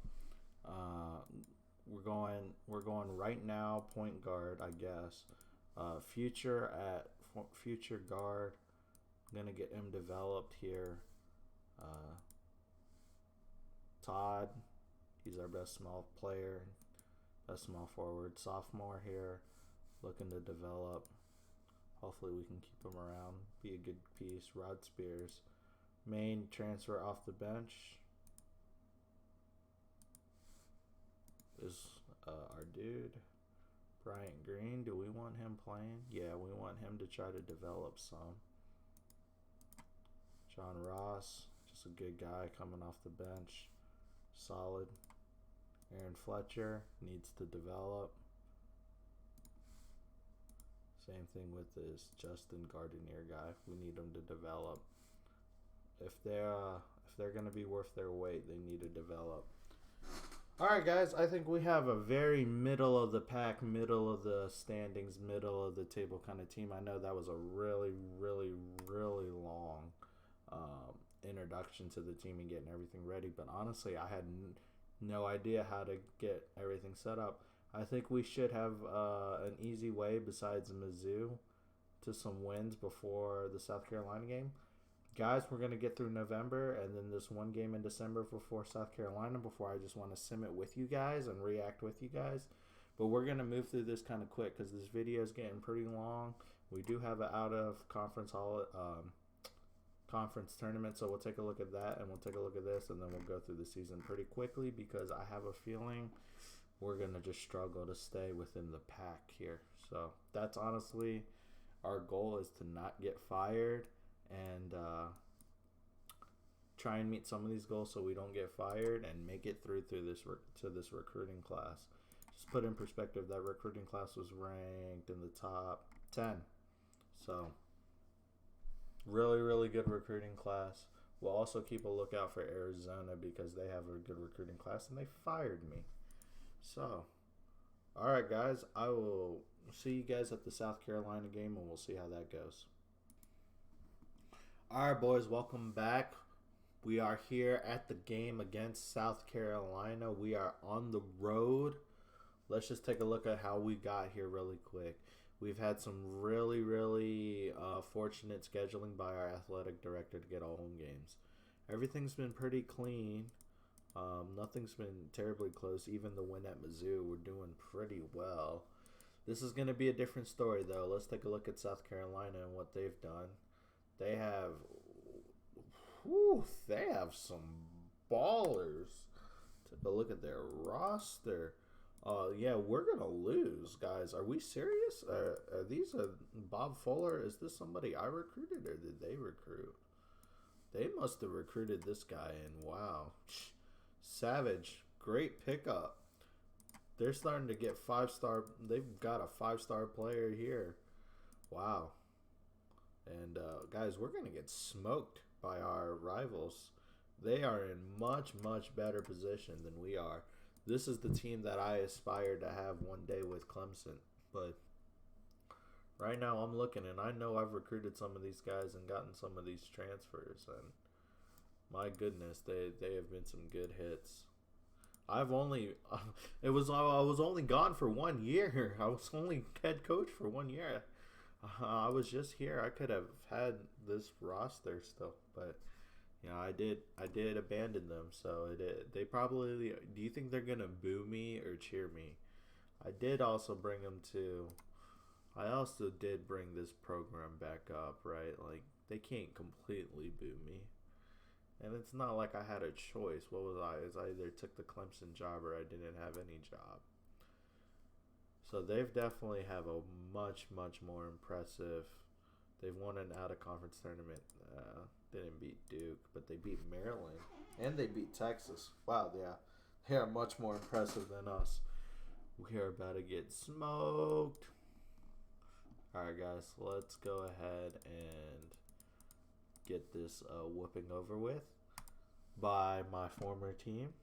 We're going right now point guard, I guess. Future guard. I'm gonna get him developed here. Todd, he's our best small player, best small forward. Sophomore here, looking to develop. Hopefully we can keep him around, be a good piece. Rod Spears, main transfer off the bench is our dude. Bryant Green, do we want him playing? Yeah, we want him to try to develop some. John Ross, just a good guy coming off the bench. Solid. Aaron Fletcher needs to develop. Same thing with this Justin Gardenier guy. We need them to develop. If they're going to be worth their weight, they need to develop. All right, guys. I think we have a very middle of the pack, middle of the standings, middle of the table kind of team. I know that was a really, really, really long introduction to the team and getting everything ready. But honestly, I had no idea how to get everything set up. I think we should have an easy way besides Mizzou to some wins before the South Carolina game. Guys, we're going to get through November and then this one game in December before South Carolina before I just want to sim it with you guys and react with you guys. But we're going to move through this kind of quick because this video is getting pretty long. We do have an out-of-conference conference tournament, so we'll take a look at that and we'll take a look at this and then we'll go through the season pretty quickly because I have a feeling we're going to just struggle to stay within the pack here. So that's honestly our goal, is to not get fired and try and meet some of these goals so we don't get fired and make it through this recruiting class. Just put in perspective, that recruiting class was ranked in the top 10. So really, really good recruiting class. We'll also keep a lookout for Arizona because they have a good recruiting class and they fired me. So, all right, guys, I will see you guys at the South Carolina game and we'll see how that goes. All right, boys, welcome back. We are here at the game against South Carolina. We are on the road. Let's just take a look at how we got here really quick. We've had some really, really fortunate scheduling by our athletic director to get all home games. Everything's been pretty clean. Nothing's been terribly close. Even the win at Mizzou, we're doing pretty well. This is going to be a different story, though. Let's take a look at South Carolina and what they've done. They have some ballers. Take a look at their roster. Yeah, we're going to lose, guys. Are we serious? Are these Bob Fuller? Is this somebody I recruited or did they recruit? They must have recruited this guy, and wow. Savage. Great pickup. They're starting to get 5-star. They've got a 5-star player here. Wow. And, guys, we're going to get smoked by our rivals. They are in much, much better position than we are. This is the team that I aspire to have one day with Clemson. But right now I'm looking, and I know I've recruited some of these guys and gotten some of these transfers. And my goodness, they have been some good hits. I was only gone for 1 year. I was only head coach for 1 year. I was just here. I could have had this roster still, but you know, I did abandon them. So they probably. Do you think they're gonna boo me or cheer me? I did also bring them to. I also did bring this program back up, right? Like they can't completely boo me. And it's not like I had a choice. What was I? Is I either took the Clemson job or I didn't have any job. So they've definitely have a much, much more impressive. They've won an out-of-conference tournament. Didn't beat Duke, but they beat Maryland. And they beat Texas. Wow, yeah. They are much more impressive than us. We are about to get smoked. Alright, guys. Let's go ahead and get this whooping over with by my former team.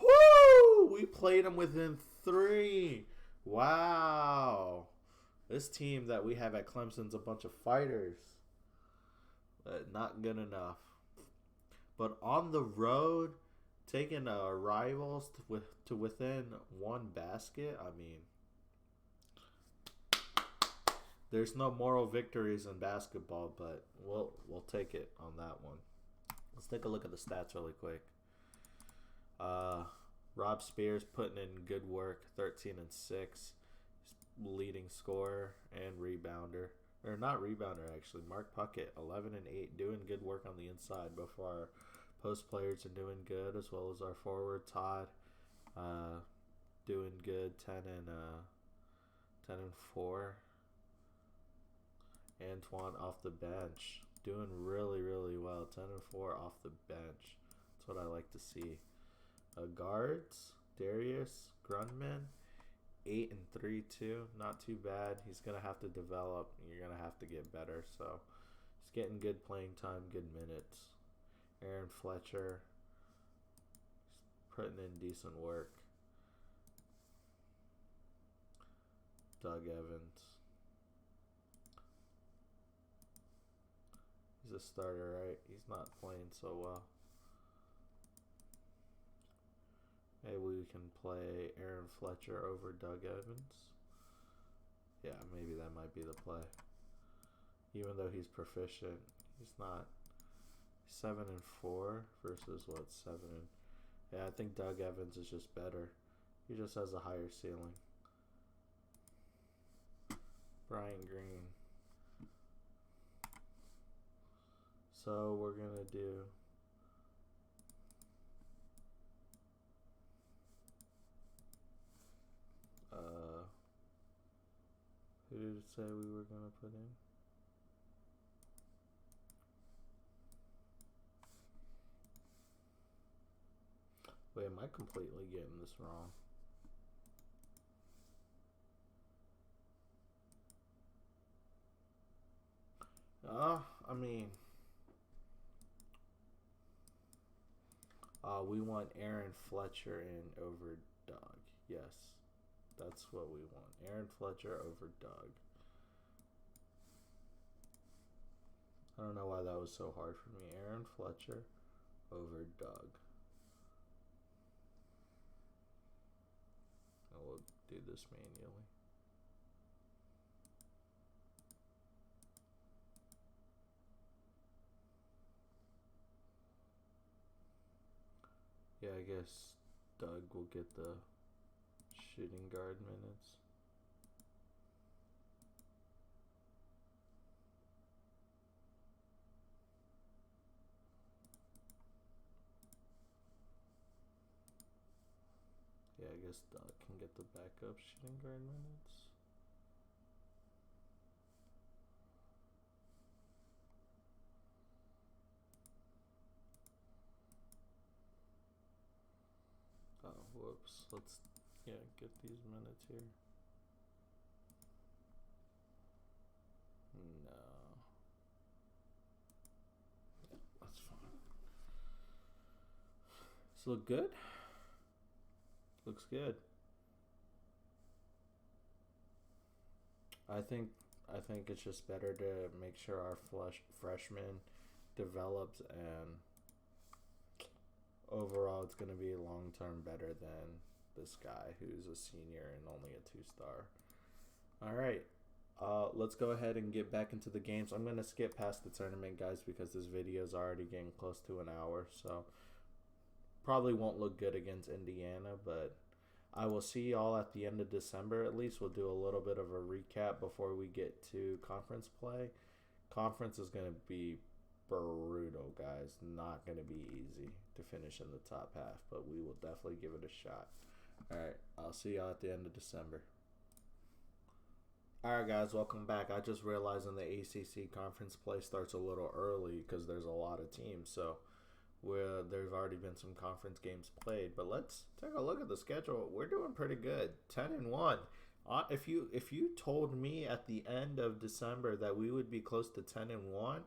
Woo! We played them within 3. Wow. This team that we have at Clemson's a bunch of fighters. But not good enough. But on the road, taking rivals to within 1 basket, I mean, there's no moral victories in basketball, but we'll take it on that one. Let's take a look at the stats really quick. Rob Spears putting in good work, 13 and 6, leading scorer and rebounder, or not rebounder actually. Mark Puckett, 11 and 8, doing good work on the inside. Both of our post players are doing good, as well as our forward Todd, doing good, 10 and 4. Antoine off the bench, doing really, really well, 10 and 4 off the bench. That's what I like to see. Guards, Darius Grundman, 8 and 3 too. Not too bad. He's gonna have to develop. You're gonna have to get better. So he's getting good playing time, good minutes. Aaron Fletcher, he's putting in decent work. Doug Evans, he's a starter, right? He's not playing so well. Maybe we can play Aaron Fletcher over Doug Evans. Yeah, maybe that might be the play. Even though he's proficient, he's not. 7 and 4 versus what, 7 and... Yeah, I think Doug Evans is just better. He just has a higher ceiling. Brian Green. So we're gonna do... who did it say we were gonna put in? Wait, am I completely getting this wrong? I mean, we want Aaron Fletcher in over Doug. Yes, that's what we want. Aaron Fletcher over Doug. I don't know why that was so hard for me. Aaron Fletcher over Doug. I will do this manually. Yeah, I guess Doug will get the shooting guard minutes. Yeah, I guess Doug can get the backup shooting guard minutes. Oh, whoops. Let's, get these minutes here. No. Yeah, that's fine. Does this look good? Looks good. I think it's just better to make sure our freshman develops, and overall it's going to be long term better than this guy who's a senior and only a 2-star. All right. Let's go ahead and get back into the games. I'm going to skip past the tournament, guys, because this video is already getting close to an hour, so probably won't look good against Indiana, but I will see y'all at the end of December at least. We'll do a little bit of a recap before we get to conference play. Conference is going to be brutal, guys. Not going to be easy to finish in the top half, but we will definitely give it a shot. All right, I'll see y'all at the end of December. All right, guys, welcome back. I just realized in the ACC conference play starts a little early because there's a lot of teams, so there's already been some conference games played. But let's take a look at the schedule. We're doing pretty good, 10-1. If you told me at the end of December that we would be close to 10-1,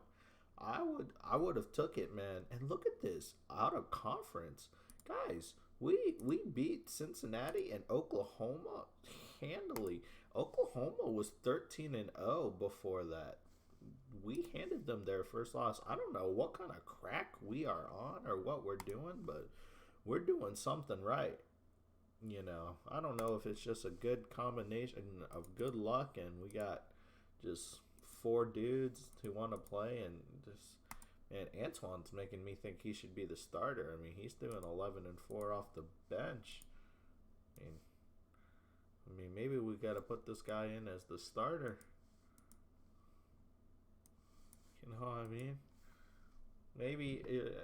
I would have took it, man. And look at this, out of conference, guys. We beat Cincinnati and Oklahoma handily. Oklahoma was 13-0 before that. We handed them their first loss. I don't know what kind of crack we are on or what we're doing, but we're doing something right. You know, I don't know if it's just a good combination of good luck and we got just 4 dudes who want to play and just, man, Antoine's making me think he should be the starter. I mean, he's doing 11-4 off the bench. I mean, maybe we got to put this guy in as the starter. You know what I mean? Maybe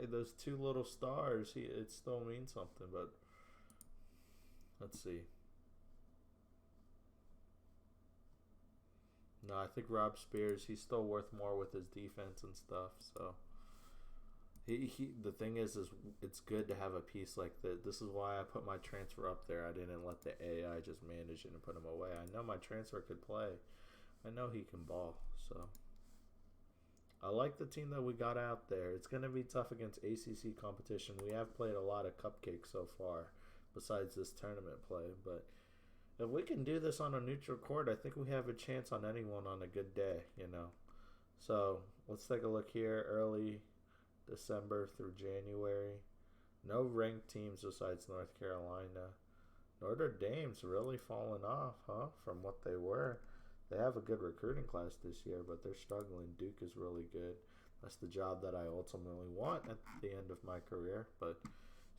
those 2 little stars, it still means something, but let's see. No, I think Rob Spears, he's still worth more with his defense and stuff. So the thing is it's good to have a piece like that. This is why I put my transfer up there. I didn't let the AI just manage it and put him away. I know my transfer could play. I know he can ball. So I like the team that we got out there. It's going to be tough against ACC competition. We have played a lot of cupcakes so far besides this tournament play. But if we can do this on a neutral court, I think we have a chance on anyone on a good day, you know. So let's take a look here. Early December through January. No ranked teams besides North Carolina. Notre Dame's really fallen off, huh, from what they were. They have a good recruiting class this year, but they're struggling. Duke is really good. That's the job that I ultimately want at the end of my career, but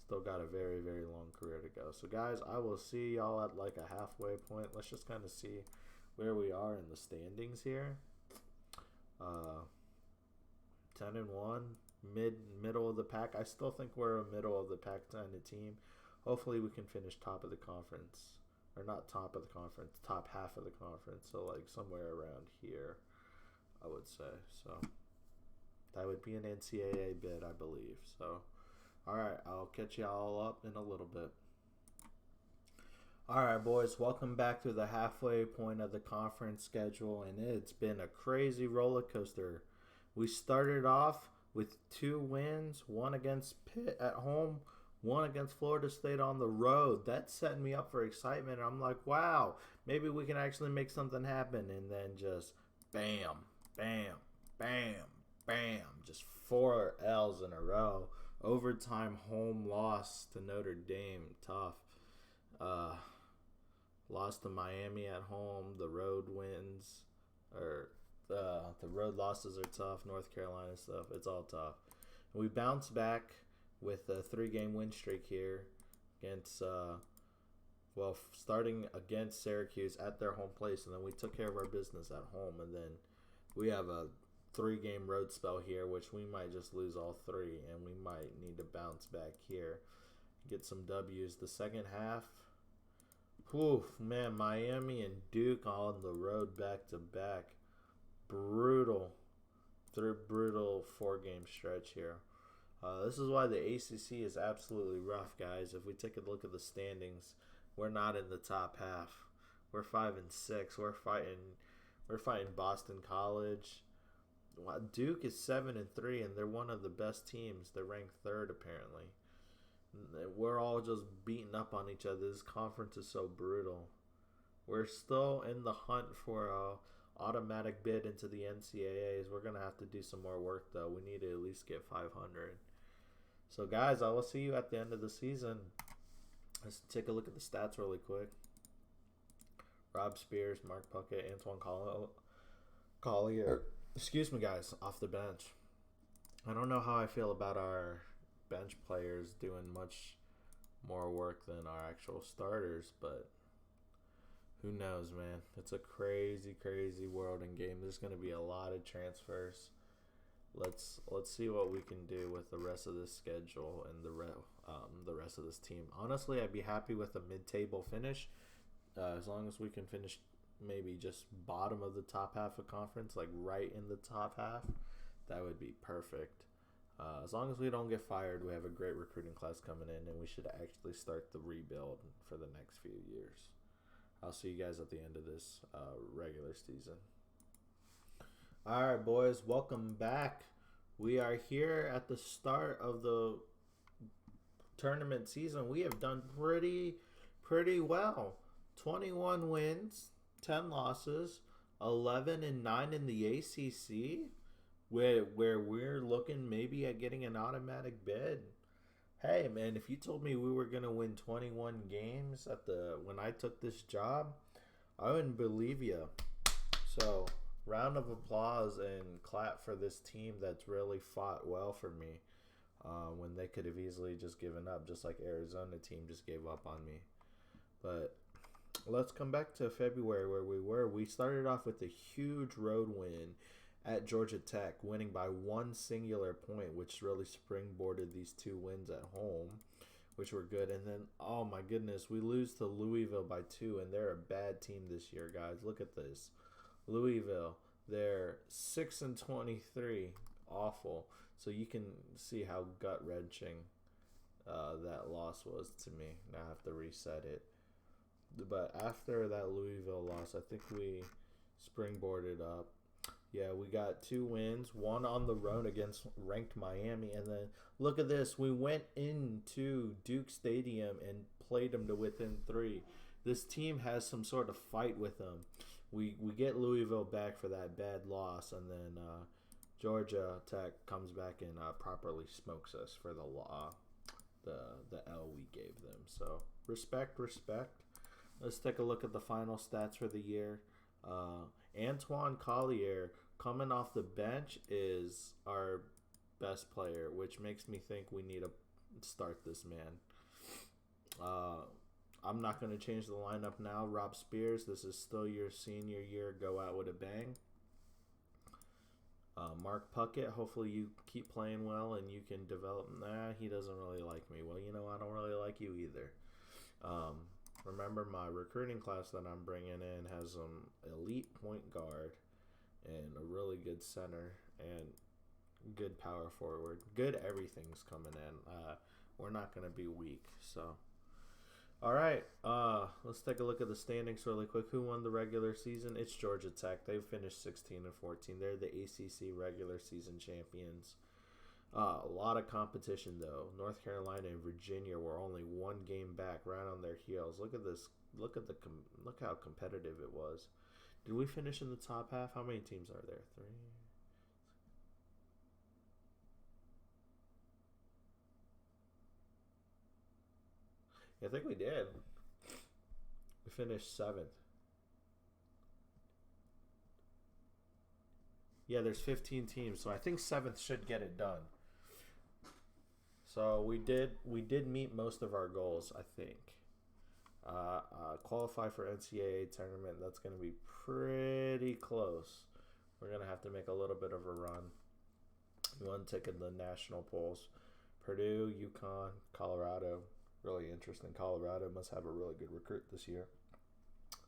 still got a very, very long career to go. So, guys, I will see y'all at like a halfway point. Let's just kind of see where we are in the standings here. 10-1, middle of the pack. I still think we're a middle of the pack kind of team. Hopefully, we can finish top of the conference. Or not top of the conference, top half of the conference. So, like, somewhere around here, I would say. So, that would be an NCAA bid, I believe. So, all right, I'll catch y'all up in a little bit. All right, boys, welcome back to the halfway point of the conference schedule, and it's been a crazy roller coaster. We started off with 2 wins, one against Pitt at home, one against Florida State on the road. That set me up for excitement. I'm like, wow, maybe we can actually make something happen. And then just bam, bam, bam, bam. Just 4 L's in a row. Overtime home loss to Notre Dame. Tough. Lost to Miami at home. The road wins. The road losses are tough. North Carolina stuff. It's all tough. And we bounced back with a 3-game win streak here against, starting against Syracuse at their home place, and then we took care of our business at home, and then we have a 3-game road spell here, which we might just lose all 3, and we might need to bounce back here, get some W's. The second half, man, Miami and Duke on the road back-to-back. Brutal 4-game stretch here. This is why the ACC is absolutely rough, guys. If we take a look at the standings, we're not in the top half. We're 5-6. We're fighting Boston College. Duke is 7-3, and they're one of the best teams. They're ranked 3rd apparently. We're all just beating up on each other. This conference is so brutal. We're still in the hunt for a automatic bid into the NCAAs. We're gonna have to do some more work though. We need to at least get 500. So, guys, I will see you at the end of the season. Let's take a look at the stats really quick. Rob Spears, Mark Puckett, Antoine Collier. Excuse me, guys, off the bench. I don't know how I feel about our bench players doing much more work than our actual starters, but Who knows, man? It's a crazy, crazy world in game. There's going to be a lot of transfers. Let's see what we can do with the rest of this schedule and the rest of this team. Honestly, I'd be happy with a mid-table finish, as long as we can finish maybe just bottom of the top half of conference, like right in the top half. That would be perfect. As long as we don't get fired, we have a great recruiting class coming in, and we should actually start the rebuild for the next few years. I'll see you guys at the end of this regular season. All right, boys, welcome back. We are here at the start of the tournament season. We have done pretty well. 21 wins, 10 losses, 11 and 9 in the ACC, where we're looking maybe at getting an automatic bid. Hey, man, if you told me we were going to win 21 games when I took this job, I wouldn't believe you. So, round of applause and clap for this team that's really fought well for me when they could have easily just given up, just like Arizona team just gave up on me. But let's come back to February where we were. We started off with a huge road win at Georgia Tech, winning by one singular point, which really springboarded these two wins at home, which were good. And then, oh my goodness, we lose to Louisville by 2, and they're a bad team this year, guys. Look at this. Louisville, they're 6-23, awful. So you can see how gut-wrenching that loss was to me. Now I have to reset it. But after that Louisville loss, I think we springboarded up. Yeah, we got 2 wins, one on the road against ranked Miami, and then look at this. We went into Duke Stadium and played them to within 3. This team has some sort of fight with them. We get Louisville back for that bad loss, and then Georgia Tech comes back and properly smokes us for the L we gave them. So respect. Let's take a look at the final stats for the year. Antoine Collier coming off the bench is our best player, which makes me think we need to start this man. I'm not going to change the lineup now. Rob Spears, this is still your senior year. Go out with a bang. Mark Puckett, hopefully you keep playing well and you can develop. Nah, he doesn't really like me. Well, I don't really like you either. Remember, my recruiting class that I'm bringing in has an elite point guard and a really good center and good power forward. Good everything's coming in. We're not going to be weak. So, all right. Let's take a look at the standings really quick. Who won the regular season? It's Georgia Tech. They finished 16-14. They're the ACC regular season champions. A lot of competition, though. North Carolina and Virginia were only 1 game back, right on their heels. Look at this. Look how competitive it was. Did we finish in the top half? How many teams are there? 3. I think we did. We finished 7th. Yeah, there's 15 teams, so I think 7th should get it done. So we did meet most of our goals, I think. Qualify for NCAA tournament, that's going to be pretty close. We're going to have to make a little bit of a run. We want to take in the national polls. Purdue, UConn, Colorado. Really interesting. Colorado must have a really good recruit this year.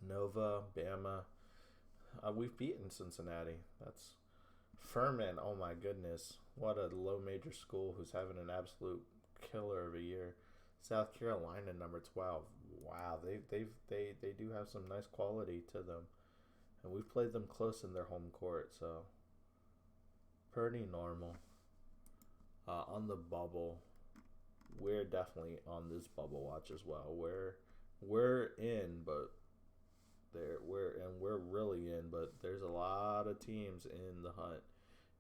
Nova, Bama. We've beaten Cincinnati. That's Furman. Oh my goodness. What a low major school who's having an absolute killer of a year. South Carolina, number 12. Wow, they do have some nice quality to them. And we've played them close in their home court, so pretty normal. On the bubble, we're definitely on this bubble watch as well. We're in, but we're really in, but there's a lot of teams in the hunt.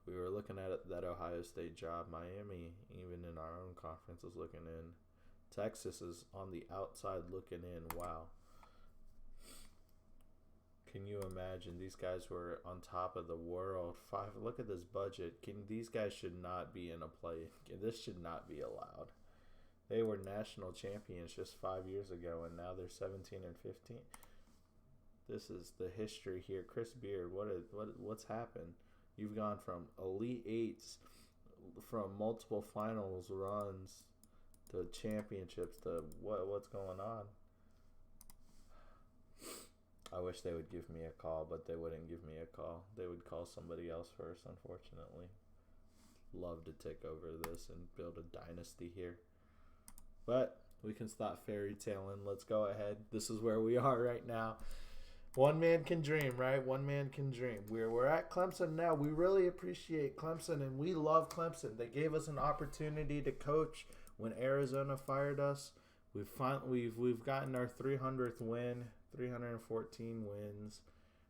We were looking at that Ohio State job. Miami, even in our own conference, is looking in. Texas is on the outside looking in. Wow. Can you imagine? These guys were on top of the world. Look at this budget. These guys should not be in a play. This should not be allowed. They were national champions just 5 years ago, and now they're 17-15. This is the history here. Chris Beard, what's happened? You've gone from Elite Eights, from multiple finals runs to championships to what's going on? I wish they would give me a call, but they wouldn't give me a call. They would call somebody else first, unfortunately. Love to take over this and build a dynasty here. But we can stop fairy tailing. Let's go ahead. This is where we are right now. One man can dream, right? One man can dream. We're at Clemson now. We really appreciate Clemson, and we love Clemson. They gave us an opportunity to coach when Arizona fired us. We've gotten our 300th win, 314 wins,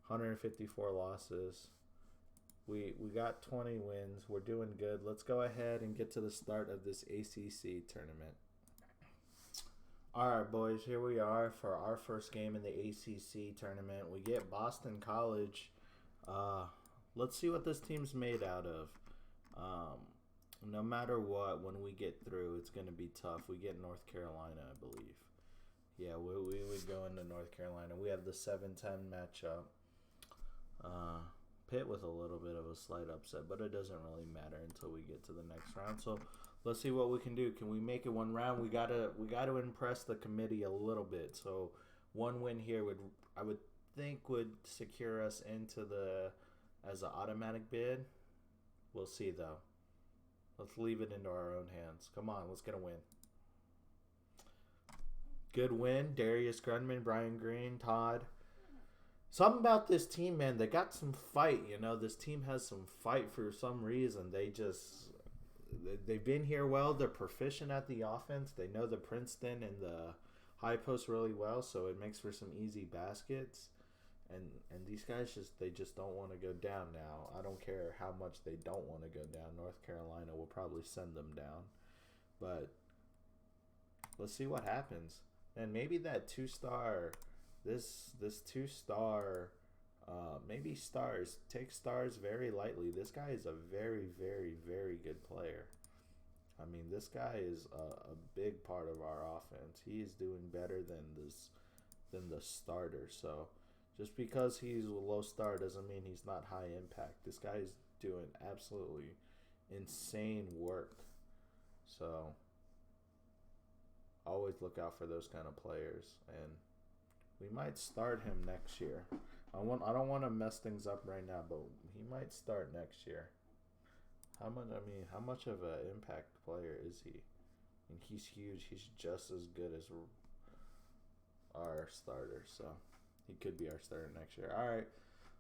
154 losses. We got 20 wins. We're doing good. Let's go ahead and get to the start of this ACC tournament. All right, boys, here we are for our first game in the ACC tournament. We get Boston College. Let's see what this team's made out of. No matter what, when we get through, it's going to be tough. We get North Carolina, I believe. Yeah, we would go into North Carolina. We have the 7-10 matchup. Pitt with a little bit of a slight upset, but it doesn't really matter until we get to the next round. So let's see what we can do. Can we make it one round? We gotta impress the committee a little bit. So one win here would secure us into as an automatic bid. We'll see though. Let's leave it into our own hands. Come on, let's get a win. Good win. Darius Grunman, Brian Green, Todd. Something about this team, man. They got some fight. This team has some fight for some reason. They've been here well. They're proficient at the offense. They know the Princeton and the high post really well, so it makes for some easy baskets. And these guys just don't want to go down now. I don't care how much they don't want to go down. North Carolina will probably send them down. But let's see what happens. And maybe that two-star, this two-star, maybe stars. Take stars very lightly. This guy is a very, very, very good player. I mean, this guy is a big part of our offense. He is doing better than the starter. So just because he's a low star doesn't mean he's not high impact. This guy is doing absolutely insane work. So always look out for those kind of players, and we might start him next year. I don't want to mess things up right now, but he might start next year. How much of an impact player is he? I mean, he's huge. He's just as good as our starter, so he could be our starter next year. All right,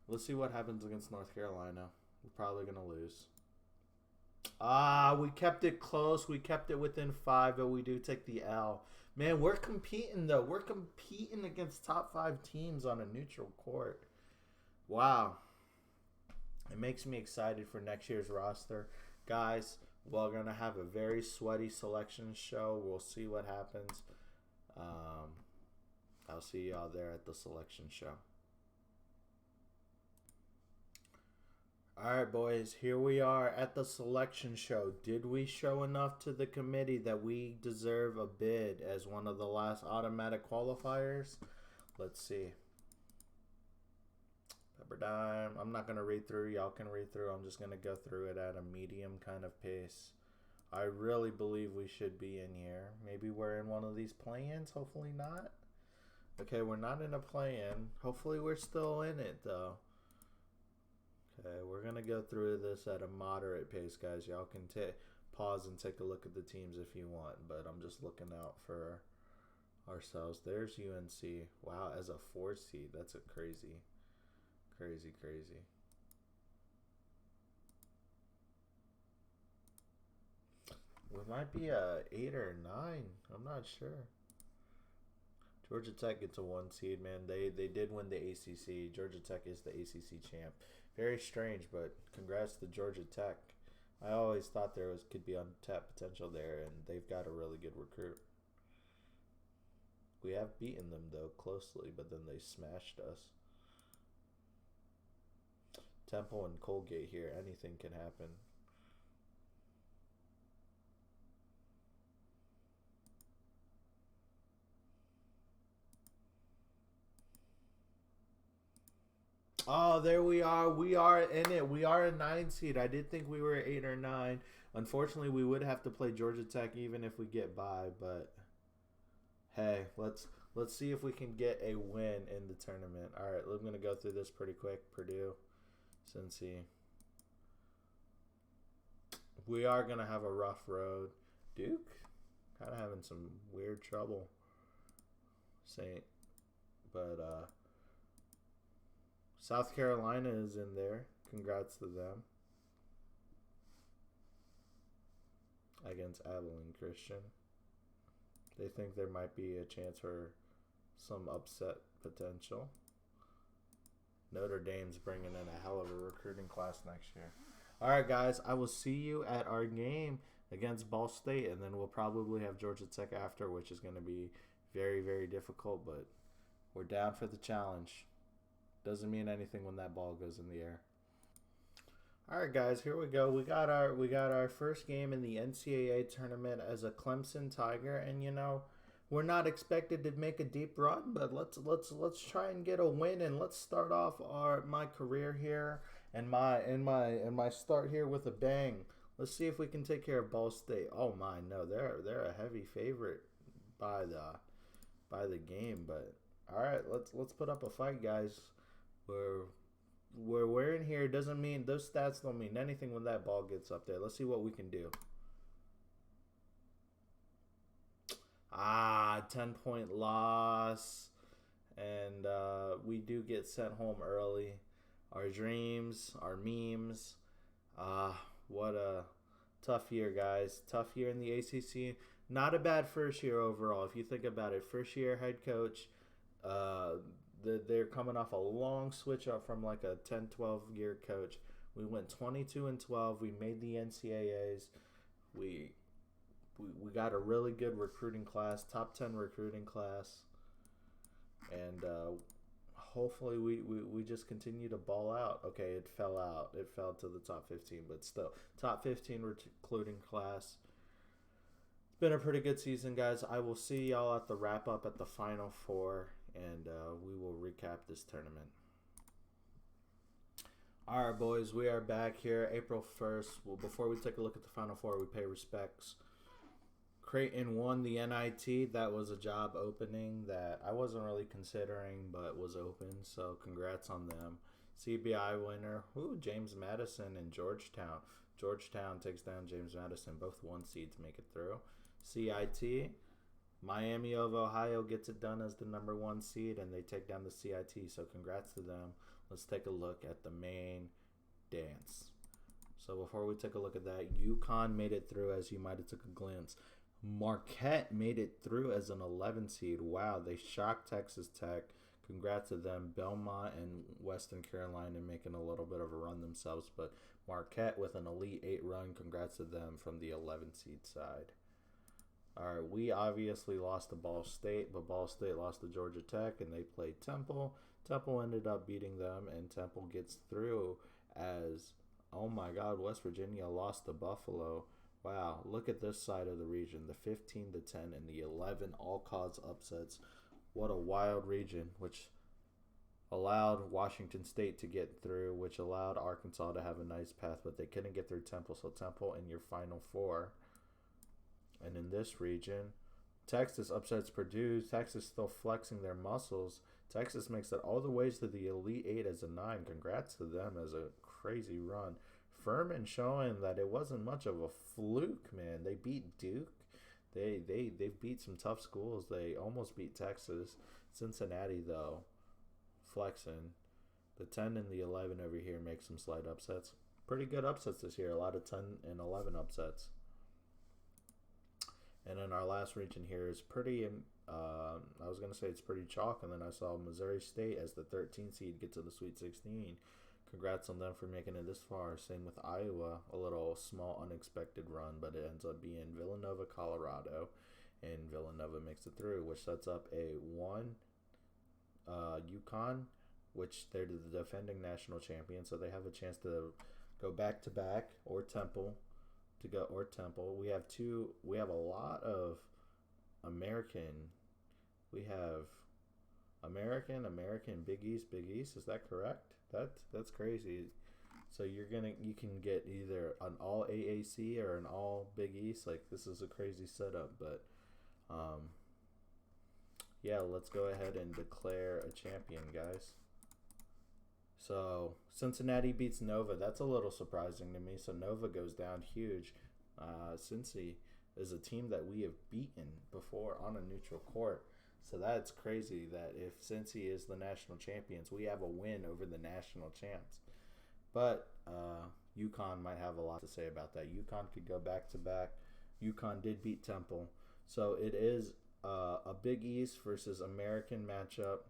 let's see what happens against North Carolina. We're probably gonna lose. We kept it close. We kept it within 5, but we do take the L. Man, we're competing, though. We're competing against top 5 teams on a neutral court. Wow. It makes me excited for next year's roster. Guys, we're going to have a very sweaty selection show. We'll see what happens. I'll see y'all there at the selection show. All right, boys, here we are at the selection show. Did we show enough to the committee that we deserve a bid as one of the last automatic qualifiers? Let's see. Pepperdine. I'm not going to read through. Y'all can read through. I'm just going to go through it at a medium kind of pace. I really believe we should be in here. Maybe we're in one of these play-ins. Hopefully not. Okay, we're not in a play-in. Hopefully we're still in it, though. Okay, we're going to go through this at a moderate pace, guys. Y'all can pause and take a look at the teams if you want, but I'm just looking out for ourselves. There's UNC. Wow, as a 4 seed, that's a crazy. We might be a 8 or 9. I'm not sure. Georgia Tech gets a 1 seed, man. They did win the ACC. Georgia Tech is the ACC champ. Very strange, but congrats to Georgia Tech. I always thought there could be untapped potential there, and they've got a really good recruit. We have beaten them, though, closely, but then they smashed us. Temple and Colgate here. Anything can happen. Oh, there we are. We are in it. We are a 9 seed. I did think we were 8 or 9. Unfortunately, we would have to play Georgia Tech even if we get by. But hey, let's see if we can get a win in the tournament. All right, I'm gonna go through this pretty quick. Purdue, Cincy. We are gonna have a rough road. Duke, kind of having some weird trouble. Saint, but South Carolina is in there. Congrats to them. Against Abilene Christian. They think there might be a chance for some upset potential. Notre Dame's bringing in a hell of a recruiting class next year. All right, guys. I will see you at our game against Ball State, and then we'll probably have Georgia Tech after, which is going to be very, very difficult, but we're down for the challenge. Doesn't mean anything when that ball goes in the air. All right, guys, here we go. We got our first game in the NCAA tournament as a Clemson Tiger, and we're not expected to make a deep run, but let's try and get a win, and let's start off my career here and my start here with a bang. Let's see if we can take care of Ball State. Oh my, no, they're a heavy favorite by the game, but all right, let's put up a fight, guys. We're in here. Doesn't mean those stats don't mean anything when that ball gets up there. Let's see what we can do. 10-point loss, and we do get sent home early. Our dreams, our memes. What a tough year, guys. Tough year in the ACC. Not a bad first year overall. If you think about it, first year head coach. They're coming off a long switch up from like a 10-12 year coach. We went 22-12. We made the NCAAs. We got a really good recruiting class, top 10 recruiting class, and hopefully we just continue to ball out. Okay, it fell out. It fell to the top 15, but still top 15 recruiting class. It's been a pretty good season, guys. I will see y'all at the wrap up at the Final Four, and we will recap this tournament. All right, boys, we are back here April 1st. Well, before we take a look at the Final Four, we pay respects. Creighton won the NIT. That was a job opening that I wasn't really considering, but was open, so congrats on them. CBI winner, James Madison and Georgetown. Georgetown takes down James Madison. Both 1 seeds make it through. CIT, Miami of Ohio gets it done as the number 1 seed, and they take down the CIT, so congrats to them. Let's take a look at the main dance. So before we take a look at that, UConn made it through, as you might have took a glimpse. Marquette made it through as an 11 seed. Wow, they shocked Texas Tech. Congrats to them. Belmont and Western Carolina making a little bit of a run themselves, but Marquette with an Elite 8 run. Congrats to them from the 11 seed side. All right, we obviously lost to Ball State, but Ball State lost to Georgia Tech, and they played Temple. Temple ended up beating them, and Temple gets through as, oh my God, West Virginia lost to Buffalo. Wow, look at this side of the region, the 15-10 and the 11 all-cause upsets. What a wild region, which allowed Washington State to get through, which allowed Arkansas to have a nice path, but they couldn't get through Temple. So Temple in your Final Four. And in this region, Texas upsets Purdue. Texas still flexing their muscles. Texas makes it all the way to the Elite 8 as a 9. Congrats to them as a crazy run. Furman showing that it wasn't much of a fluke, man. They beat Duke. They've beat some tough schools. They almost beat Texas. Cincinnati, though, flexing. The 10 and the 11 over here make some slight upsets. Pretty good upsets this year. A lot of 10 and 11 upsets. And then our last region here is pretty, I was going to say it's pretty chalk, and then I saw Missouri State as the 13 seed get to the Sweet 16. Congrats on them for making it this far. Same with Iowa, a little small unexpected run, but it ends up being Villanova, Colorado, and Villanova makes it through, which sets up a 1 UConn, which they're the defending national champion, so they have a chance to go back-to-back, or Temple. We have a lot of American. We have American, Big East, Big East. Is that correct? That's crazy. So you can get either an all AAC or an all Big East. Like, this is a crazy setup, but um, yeah, let's go ahead and declare a champion, guys. So Cincinnati beats Nova. That's a little surprising to me. So Nova goes down huge. Cincy is a team that we have beaten before on a neutral court. So that's crazy that if Cincy is the national champions, we have a win over the national champs. But UConn might have a lot to say about that. UConn could go back to back. UConn did beat Temple. So it is a Big East versus American matchup.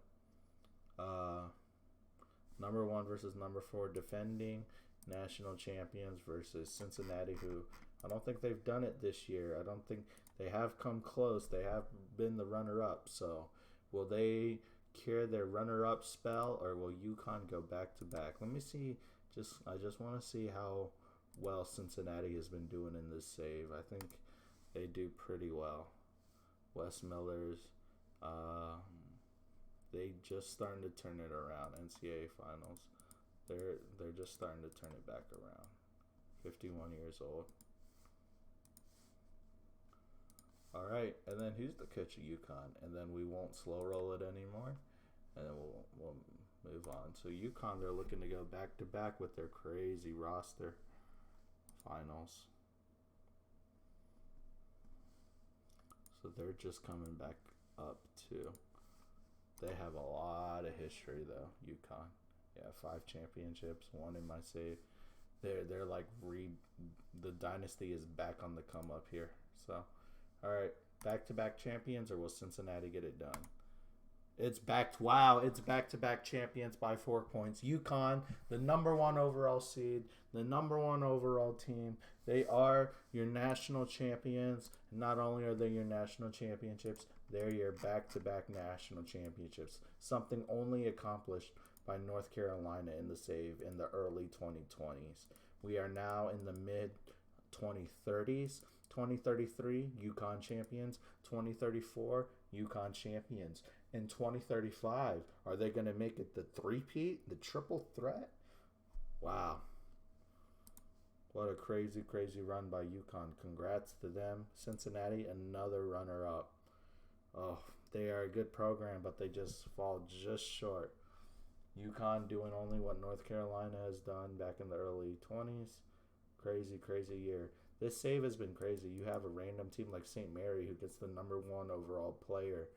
Number 1 versus number 4 defending national champions versus Cincinnati, who I don't think they've done it this year. I don't think they have come close. They have been the runner-up. So will they cure their runner-up spell, or will UConn go back-to-back? Let me see. I just want to see how well Cincinnati has been doing in this save. I think they do pretty well. Wes Miller's, they just starting to turn it around. NCAA finals, they're just starting to turn it back around. 51 years old. All right, and then who's the coach of UConn? And then we won't slow roll it anymore, and then we'll move on. So UConn, they're looking to go back to back with their crazy roster. Finals. So they're just coming back up too. They have a lot of history though. UConn, yeah, 5 championships, 1 in my save. They're like the dynasty is back on the come up here. So, all right, back to back champions, or will Cincinnati get it done? It's back. Wow, it's back to back champions by 4 points. UConn, the number 1 overall seed, the number 1 overall team. They are your national champions. Not only are they your national championships, they're your back-to-back national championships. Something only accomplished by North Carolina in the save in the early 2020s. We are now in the mid-2030s. 2033, UConn champions. 2034, UConn champions. In 2035, are they going to make it the three-peat, the triple threat? Wow. What a crazy, crazy run by UConn. Congrats to them. Cincinnati, another runner-up. Oh, they are a good program, but they just fall just short. UConn doing only what North Carolina has done back in the early 20s. Crazy, crazy year. This save has been crazy. You have a random team like St. Mary who gets the number 1 overall player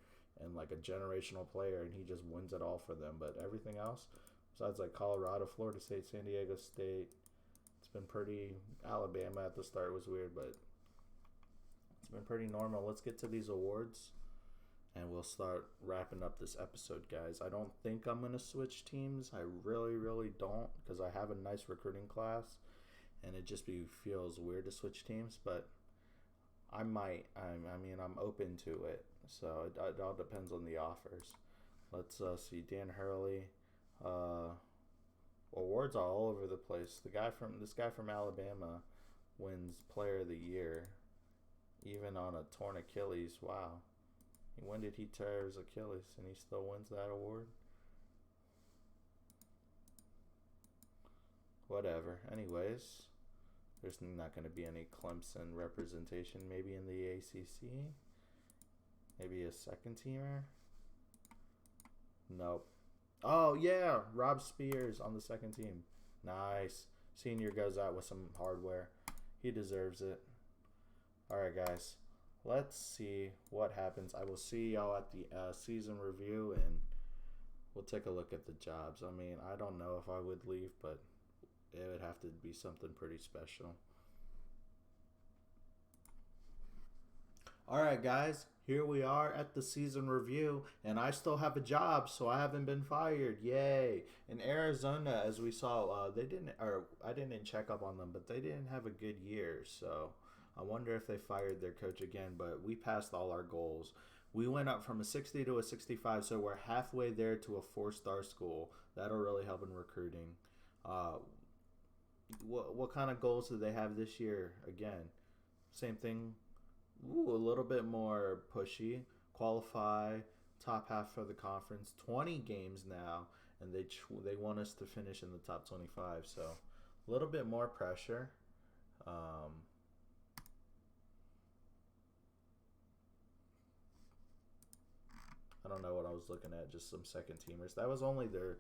and like a generational player, and he just wins it all for them. But everything else, besides like Colorado, Florida State, San Diego State, it's been pretty. Alabama at the start was weird, but it's been pretty normal. Let's get to these awards, and we'll start wrapping up this episode, guys. I don't think I'm going to switch teams. I really, really don't, because I have a nice recruiting class, and it just feels weird to switch teams, but I might. I'm open to it. So it all depends on the offers. Let's see. Dan Hurley. Awards are all over the place. This guy from Alabama wins Player of the Year, even on a torn Achilles. Wow. When did he tear his Achilles, and he still wins that award? Whatever. Anyways, there's not going to be any Clemson representation. Maybe in the ACC. Maybe a second teamer? Nope. Oh, yeah. Rob Spears on the second team. Nice. Senior goes out with some hardware. He deserves it. All right, guys. Let's see what happens. I will see y'all at the season review, and we'll take a look at the jobs. I mean, I don't know if I would leave, but it would have to be something pretty special. All right, guys. Here we are at the season review, and I still have a job, so I haven't been fired. Yay! In Arizona, as we saw, I didn't check up on them, but they didn't have a good year, so I wonder if they fired their coach again, but we passed all our goals. We went up from a 60 to a 65, so we're halfway there to a 4-star school. That'll really help in recruiting. What kind of goals do they have this year? Again, same thing. Ooh, a little bit more pushy. Qualify, top half of the conference. 20 games now, and they want us to finish in the top 25. So a little bit more pressure. I don't know what I was looking at, just some second teamers. That was only their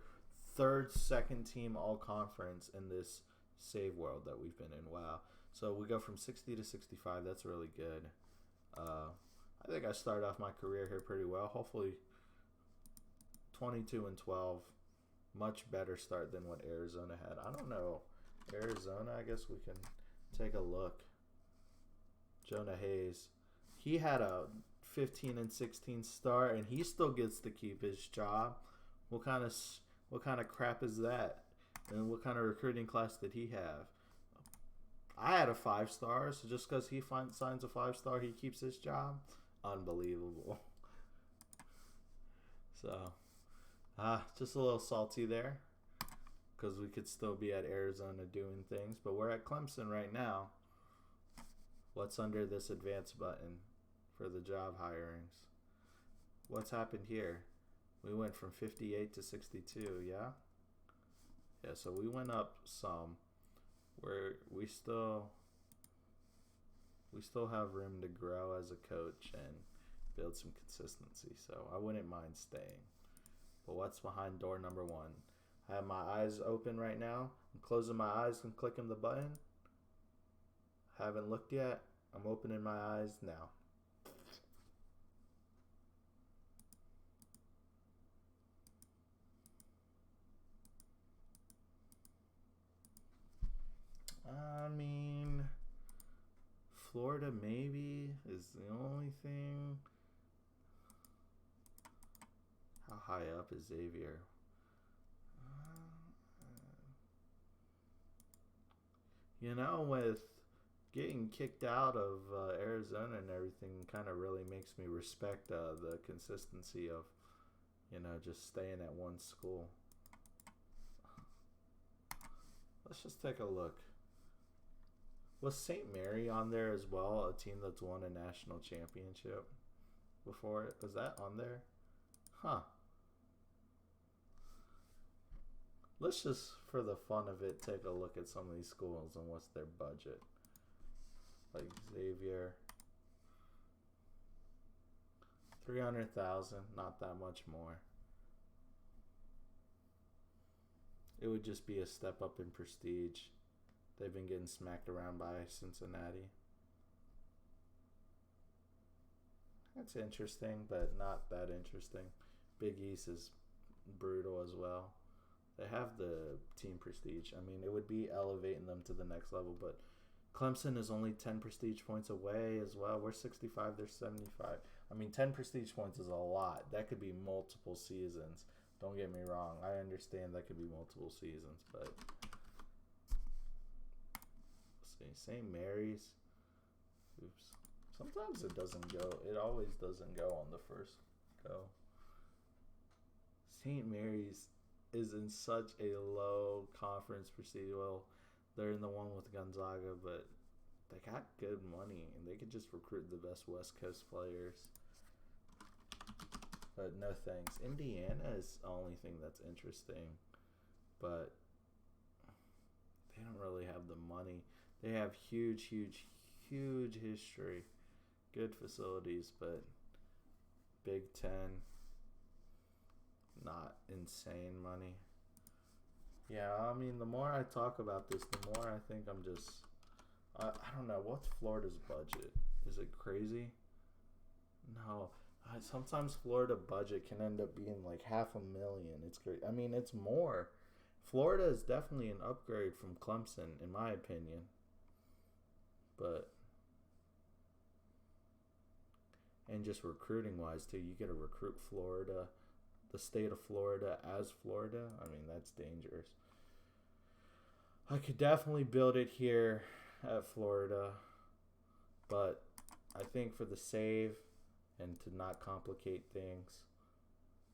third second team all conference in this save world that we've been in. Wow. So we go from 60 to 65. That's really good. I think I started off my career here pretty well. Hopefully 22-12. Much better start than what Arizona had. I don't know. Arizona, I guess we can take a look. Jonah Hayes. He had a 15-16 start, and he still gets to keep his job. What kind of crap is that? And what kind of recruiting class did he have? I had a 5-star, so just because he signs a 5-star, he keeps his job? Unbelievable. So, just a little salty there, because we could still be at Arizona doing things, but we're at Clemson right now. What's under this advanced button for the job hirings? What's happened here? We went from 58 to 62, yeah? Yeah, so we went up some. Where we still have room to grow as a coach and build some consistency. So I wouldn't mind staying. But what's behind door number 1? I have my eyes open right now. I'm closing my eyes and clicking the button. Haven't looked yet. I'm opening my eyes now. I mean, Florida maybe is the only thing. How high up is Xavier? You know, with getting kicked out of Arizona and everything, kind of really makes me respect the consistency of, just staying at one school. Let's just take a look. Was St. Mary on there as well, a team that's won a national championship before it? Was that on there? Huh. Let's just, for the fun of it, take a look at some of these schools and what's their budget. Like Xavier. 300,000, not that much more. It would just be a step up in prestige. They've been getting smacked around by Cincinnati. That's interesting, but not that interesting. Big East is brutal as well. They have the team prestige. I mean, it would be elevating them to the next level, but Clemson is only 10 prestige points away as well. We're 65, they're 75. I mean, 10 prestige points is a lot. That could be multiple seasons. Don't get me wrong. I understand that could be multiple seasons, but... St. Mary's. Oops. Sometimes it doesn't go. It always doesn't go on the first go. St. Mary's is in such a low conference prestige. Well, they're in the one with Gonzaga, but they got good money and they could just recruit the best West Coast players. But no thanks. Indiana is the only thing that's interesting, but they don't really have the money. They have huge history, good facilities, but Big Ten, not insane money. Yeah, I mean, the more I talk about this, the more I think I'm just, I don't know, what's Florida's budget? Is it crazy? No. Sometimes Florida budget can end up being like $500,000. It's great. I mean, it's more. Florida is definitely an upgrade from Clemson, in my opinion. But, and just recruiting wise too, you get to recruit Florida, the state of Florida as Florida. I mean, that's dangerous. I could definitely build it here at Florida, but I think for the save and to not complicate things,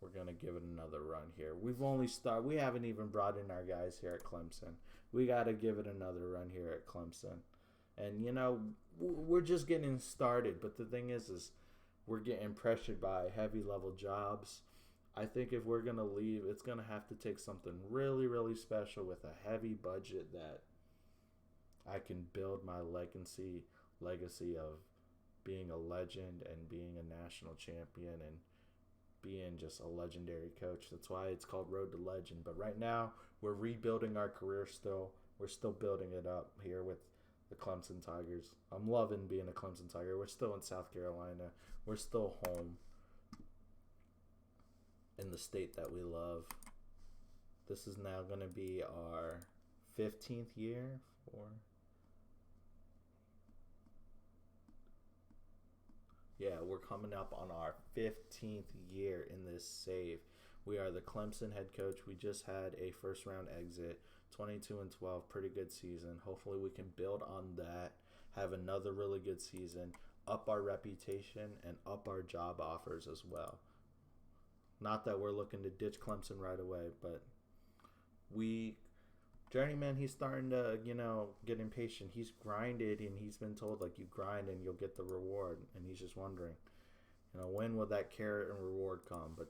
we're going to give it another run here. We haven't even brought in our guys here at Clemson. We got to give it another run here at Clemson. And, we're just getting started. But the thing is We're getting pressured by heavy level jobs. I think if we're going to leave, it's going to have to take something really, really special with a heavy budget that I can build my legacy of being a legend and being a national champion and being just a legendary coach. That's why it's called Road to Legend. But right now, we're rebuilding our career still. We're still building it up here with the Clemson Tigers. I'm loving being a Clemson Tiger. We're still in South Carolina. We're still home in the state that we love. This is now going to be our 15th year for... Yeah, we're coming up on our 15th year in this save. We are the Clemson head coach. We just had a first round exit, 22-12, pretty good season. Hopefully we can build on that, have another really good season, up our reputation, and up our job offers as well. Not that we're looking to ditch Clemson right away, but Journeyman, he's starting to, get impatient. He's grinded, and he's been told, you grind and you'll get the reward. And he's just wondering, when will that carrot and reward come? But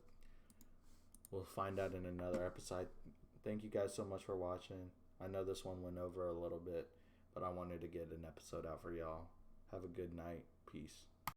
we'll find out in another episode. Thank you guys so much for watching. I know this one went over a little bit, but I wanted to get an episode out for y'all. Have a good night. Peace.